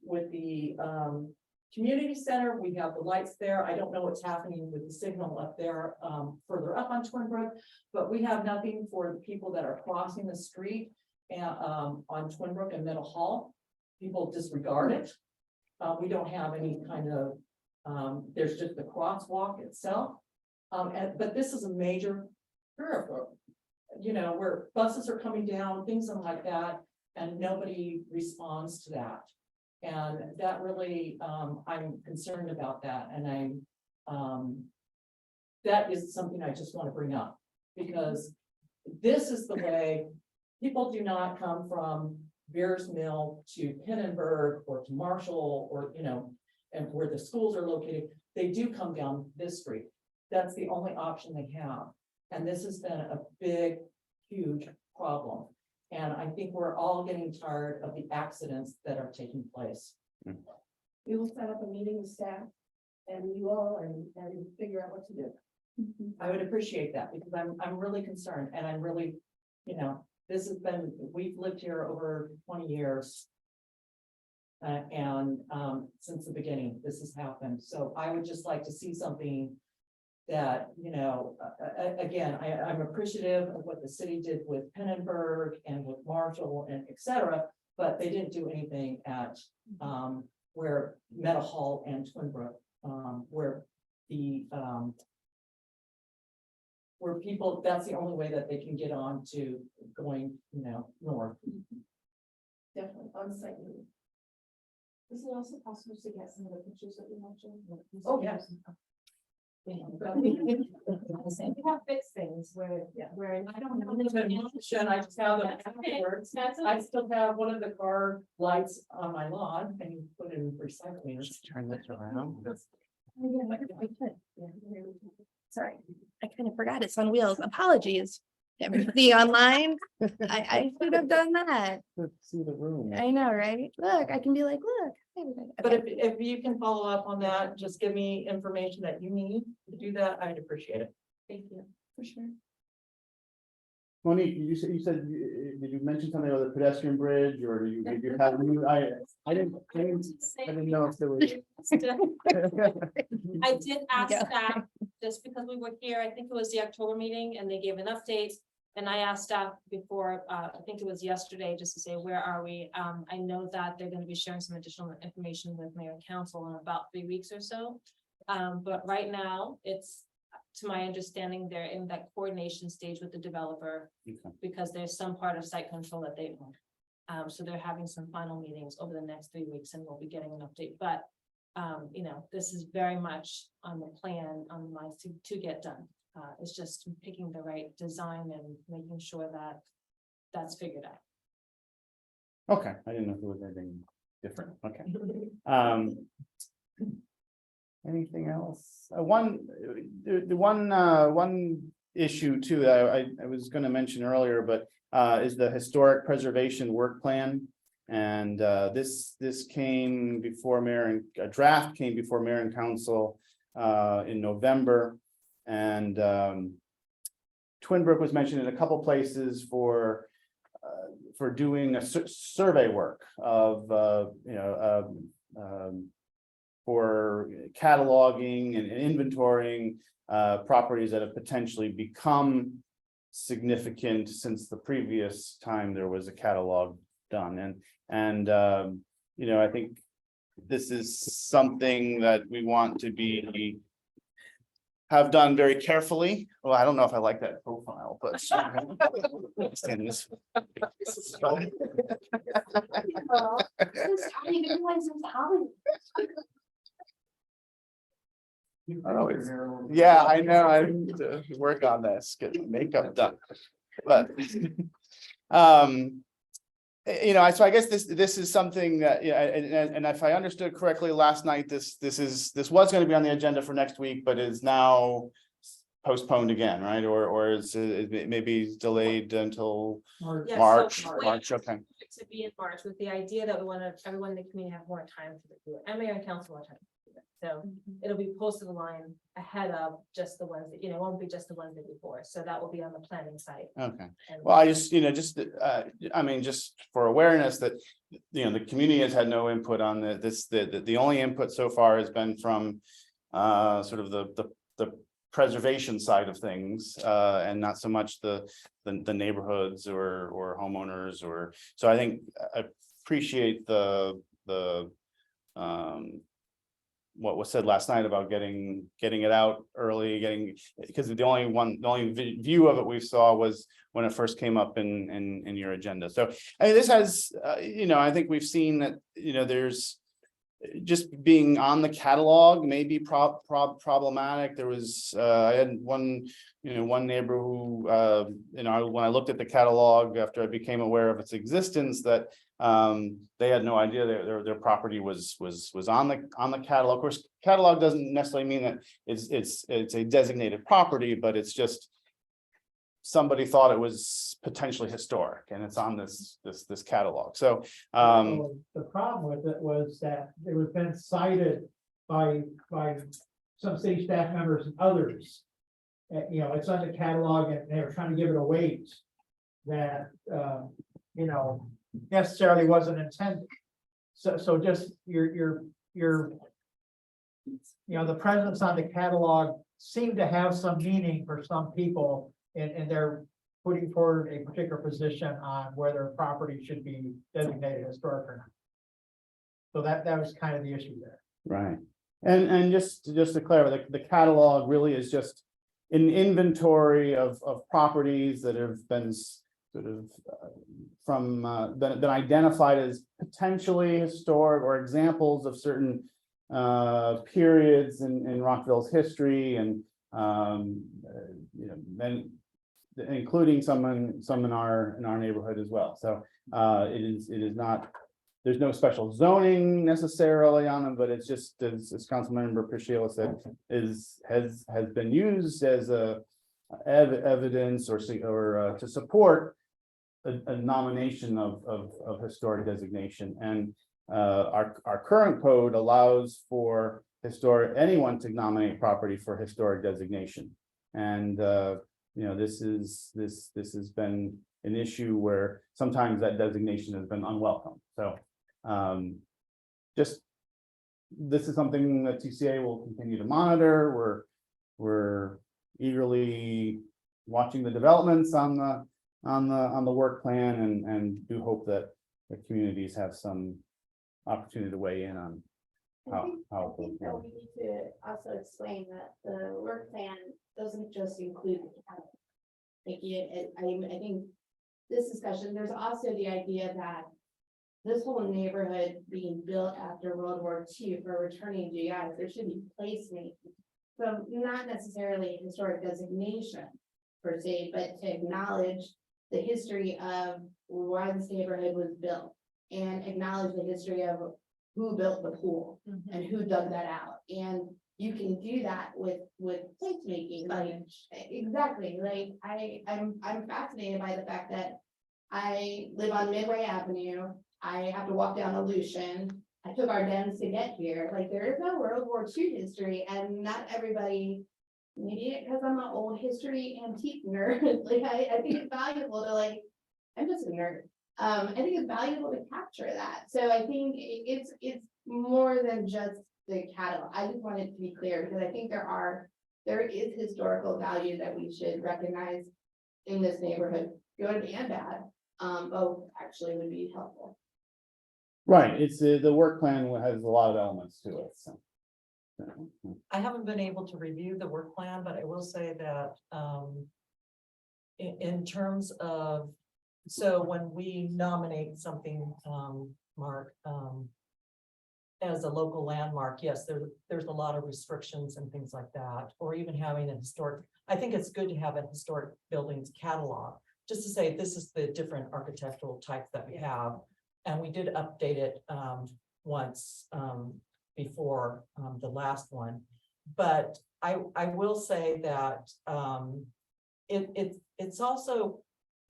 with the community center. We have the lights there. I don't know what's happening with the signal up there further up on Twinbrook, but we have nothing for the people that are crossing the street on Twinbrook and Middle Hall. people disregard it. We don't have any kind of, there's just the crosswalk itself. But this is a major thoroughfare, you know, where buses are coming down, things like that, and nobody responds to that. And that really, I'm concerned about that, and that is something I just want to bring up, because this is the way people do not come from Beers Mill to Pinnenberg or to Marshall, or, you know, and where the schools are located. They do come down this street. That's the only option they have. And this has been a big, huge problem. And I think we're all getting tired of the accidents that are taking place. We will set up a meeting with staff and you all and figure out what to do. I would appreciate that, because I'm really concerned, and I'm really, you know, this has been, we've lived here over 20 years. And since the beginning, this has happened. So I would just like to see something that, you know, again, I'm appreciative of what the city did with Pinnenberg and with Marshall and et cetera, but they didn't do anything at where Meadow Hall and Twinbrook, where the where people, that's the only way that they can get on to going, you know, north. Definitely on site meeting. Is it also possible to get some of the pictures that we mentioned? Oh, yes. We have fixed things where, where I don't know. And I just have them afterwards. That's I still have one of the car lights on my lawn, and you put it in recycling. Turn this around. Sorry, I kind of forgot it's on wheels. Apologies. to Everybody online. I should have done that. See the room. I know, right? Look, I can be like, look. Hey, everybody. But Okay. if you can follow up on that, just give me information that you need to do that, I'd appreciate it. Thank you, for sure. Monique, you said, did you mention something about the pedestrian bridge, or do you have, I didn't know if there was. I did ask Yeah. staff, just because we were here, I think it was the October meeting, and they gave an update. And I asked staff before, I think it was yesterday, just to say, where are we? I know that they're gonna be sharing some additional information with mayor and council in about 3 weeks or so. But right now, it's, to my understanding, they're in that coordination stage with the developer, Okay. because there's some part of site control that they own. So they're having some final meetings over the next 3 weeks, and we'll be getting an update, but you know, this is very much on the plan, on the minds to get done. It's just picking the right design and making sure that that's figured out. Okay, I didn't know if there was anything different, okay. Anything else? One issue too, that I was gonna mention earlier, but is the historic preservation work plan. And this came before mayor, and a draft came before mayor and council in November. And Twinbrook was mentioned in a couple places for doing a survey work of for cataloging and inventorying properties that have potentially become significant since the previous time there was a catalog done. And you know, I think this is something that we want to have done very carefully. Well, I don't know if I like that profile, but stand this. Yeah, I know, I need to work on this, get the makeup done, but you know, so I guess this is something that, yeah, and if I understood correctly last night, this was going to be on the agenda for next week, but is now postponed again, right? Or is it maybe delayed until Yeah, March? so March, okay. To be in March, with the idea that we want everyone in the community have more time to do it, and mayor and council more time to do it. So it'll be posted online ahead of just the ones that, you know, it won't be just the ones that before, so that will be on the planning site. Okay. And Well, I just, you know, I mean, just for awareness that, you know, the community has had no input on the only input so far has been from sort of the preservation side of things, and not so much the neighborhoods or homeowners, or so I think appreciate the what was said last night about getting it out early, because the only view of it we saw was when it first came up in your agenda. So I mean, this has, I think we've seen that, there's just being on the catalog may be problematic. There was, I had one neighbor who, when I looked at the catalog after I became aware of its existence, that they had no idea their property was on the catalog. Of course, catalog doesn't necessarily mean that it's a designated property, but it's just somebody thought it was potentially historic, and it's on this catalog. So the problem with it was that it was been cited by some city staff members and others. It's on the catalog, and they were trying to give it a weight that necessarily wasn't intended. So just your the presence on the catalog seemed to have some meaning for some people, and they're putting forward a particular position on whether a property should be designated historic or not. So that was kind of the issue there. right, and just to clarify, the catalog really is just an inventory of properties that have been sort of been identified as potentially historic, or examples of certain periods in Rockville's history, and then including some in our neighborhood as well. So it is not, there's no special zoning necessarily on them, but it's just, as Councilmember Priscilla said, has been used as evidence or to support a nomination of historic designation. And our current code allows for anyone to nominate property for historic designation. And this has been an issue where sometimes that designation has been unwelcome. So this is something that TCA will continue to monitor. We're eagerly watching the developments on the work plan, and do hope that the communities have some opportunity to weigh in on I think that we need to also explain that the work plan doesn't just include the catalog. I think this discussion, there's also the idea that this whole neighborhood being built after World War II for returning GIs, there should be placement. So not necessarily a historic designation per se, but to acknowledge the history of why this neighborhood was built, and acknowledge the history of who built the pool and who dug that out. And you can do that with placemaking, like exactly. Like I'm fascinated by the fact that I live on Midway Avenue. I have to walk down Aleutian. I took our dens to get here. Like, there is no World War II history, and not everybody, maybe because I'm an old history antique nerd. Like I think it's valuable to I'm just a nerd. I think it's valuable to capture that. So I think it's more than just the catalog. I just want it to be clear, because I think there is historical value that we should recognize in this neighborhood, good and bad. Both actually would be helpful. right, it's the work plan has a lot of elements to it. So. I haven't been able to review the work plan, but I will say that in terms of, so when we nominate something, Mark, as a local landmark, yes, there's a lot of restrictions and things like that, or even having a historic, I think it's good to have a historic buildings catalog, just to say this is the different architectural types that we have. And we did update it once before the last one. But I will say that it's also,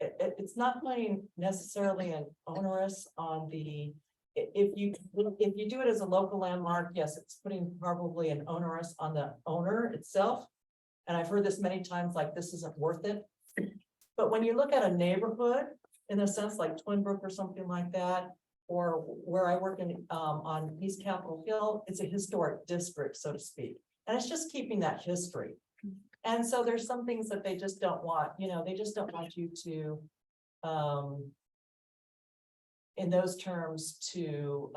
it's not putting necessarily an onerous on the, if you do it as a local landmark, yes, it's putting probably an onerous on the owner itself. And I've heard this many times, like, this isn't worth it. But when you look at a neighborhood, in a sense like Twinbrook or something like that, or where I work in on East Capitol Hill, it's a historic district, so to speak. And it's just keeping that history. And so there's some things that they just don't want, they just don't want you to in those terms to,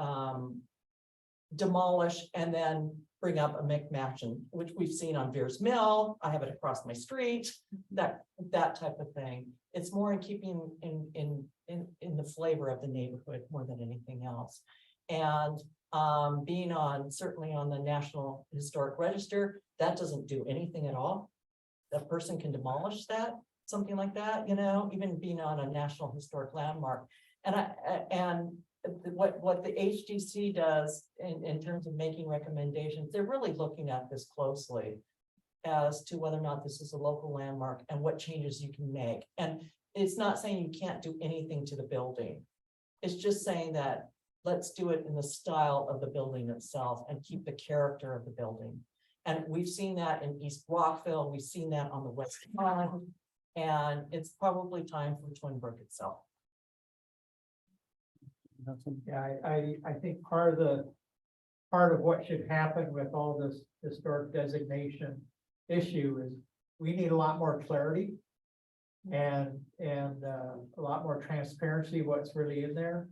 demolish and then bring up a McMansion, which we've seen on Veers Mill. I have it across my street, that type of thing. It's more in keeping in the flavor of the neighborhood more than anything else. And being certainly on the National Historic Register, that doesn't do anything at all. A person can demolish that, something like that, even being on a National Historic Landmark. And what the HDC does in terms of making recommendations, they're really looking at this closely as to whether or not this is a local landmark and what changes you can make. And it's not saying you can't do anything to the building. It's just saying that let's do it in the style of the building itself and keep the character of the building. And we've seen that in East Rockville, we've seen that on the West Front, and it's probably time for Twinbrook itself. Yeah, I think part of what should happen with all this historic designation issue is we need a lot more clarity and a lot more transparency what's really in there.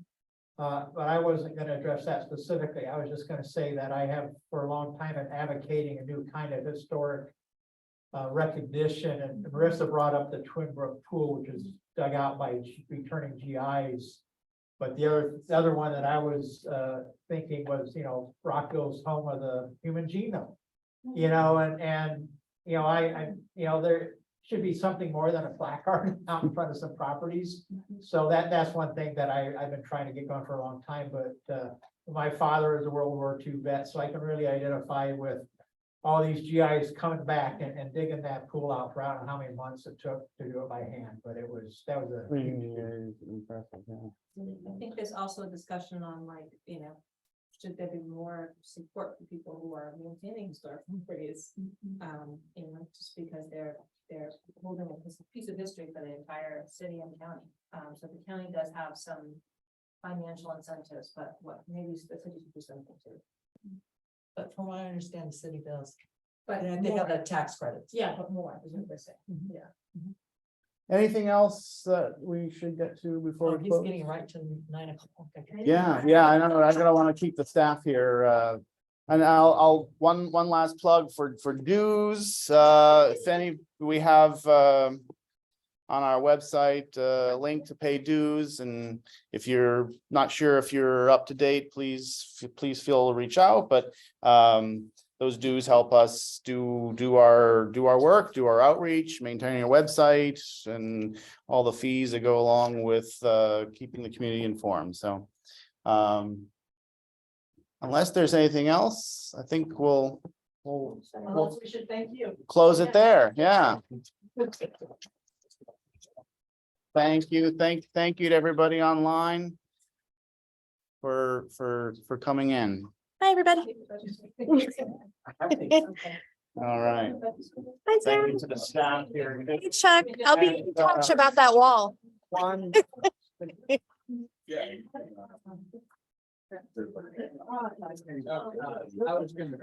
But I wasn't going to address that specifically. I was just going to say that I have for a long time been advocating a new kind of historic recognition, and Marissa brought up the Twinbrook pool, which is dug out by returning GIs. But the other one that I was thinking was, Rockville's home of the human genome, and there should be something more than a placard out in front of some properties. So that's one thing that I've been trying to get going for a long time, but my father is a World War II vet, so I can really identify with all these GIs coming back and digging that pool out for I don't know how many months it took to do it by hand, but that was a huge Impressive, yeah. I think there's also a discussion on should there be more support for people who are maintaining historic properties? Just because they're holding a piece of history for the entire city and county. So the county does have some financial incentives, but maybe the city should do something too. But from what I understand, the city does. But And they have that tax credits. yeah, but more is what they're saying. Mhm. Yeah. Anything else that we should get to before Oh, we he's close? getting right to 9 o'clock. Okay. Yeah, I know. I'm gonna want to keep the staff here. And I'll one last plug for dues. If we have on our website a link to pay dues, and if you're not sure if you're up to date, please feel to reach out. But those dues help us do our work, do our outreach, maintaining our website, and all the fees that go along with keeping the community informed. So unless there's anything else, I think we'll Unless we should thank you. close it there. Yeah. Thank you. Thank you to everybody online for coming in. Hi, everybody. All right. Hi, Thank you to the staff here. Hey, Chuck, I'll be in touch about that wall. I was gonna.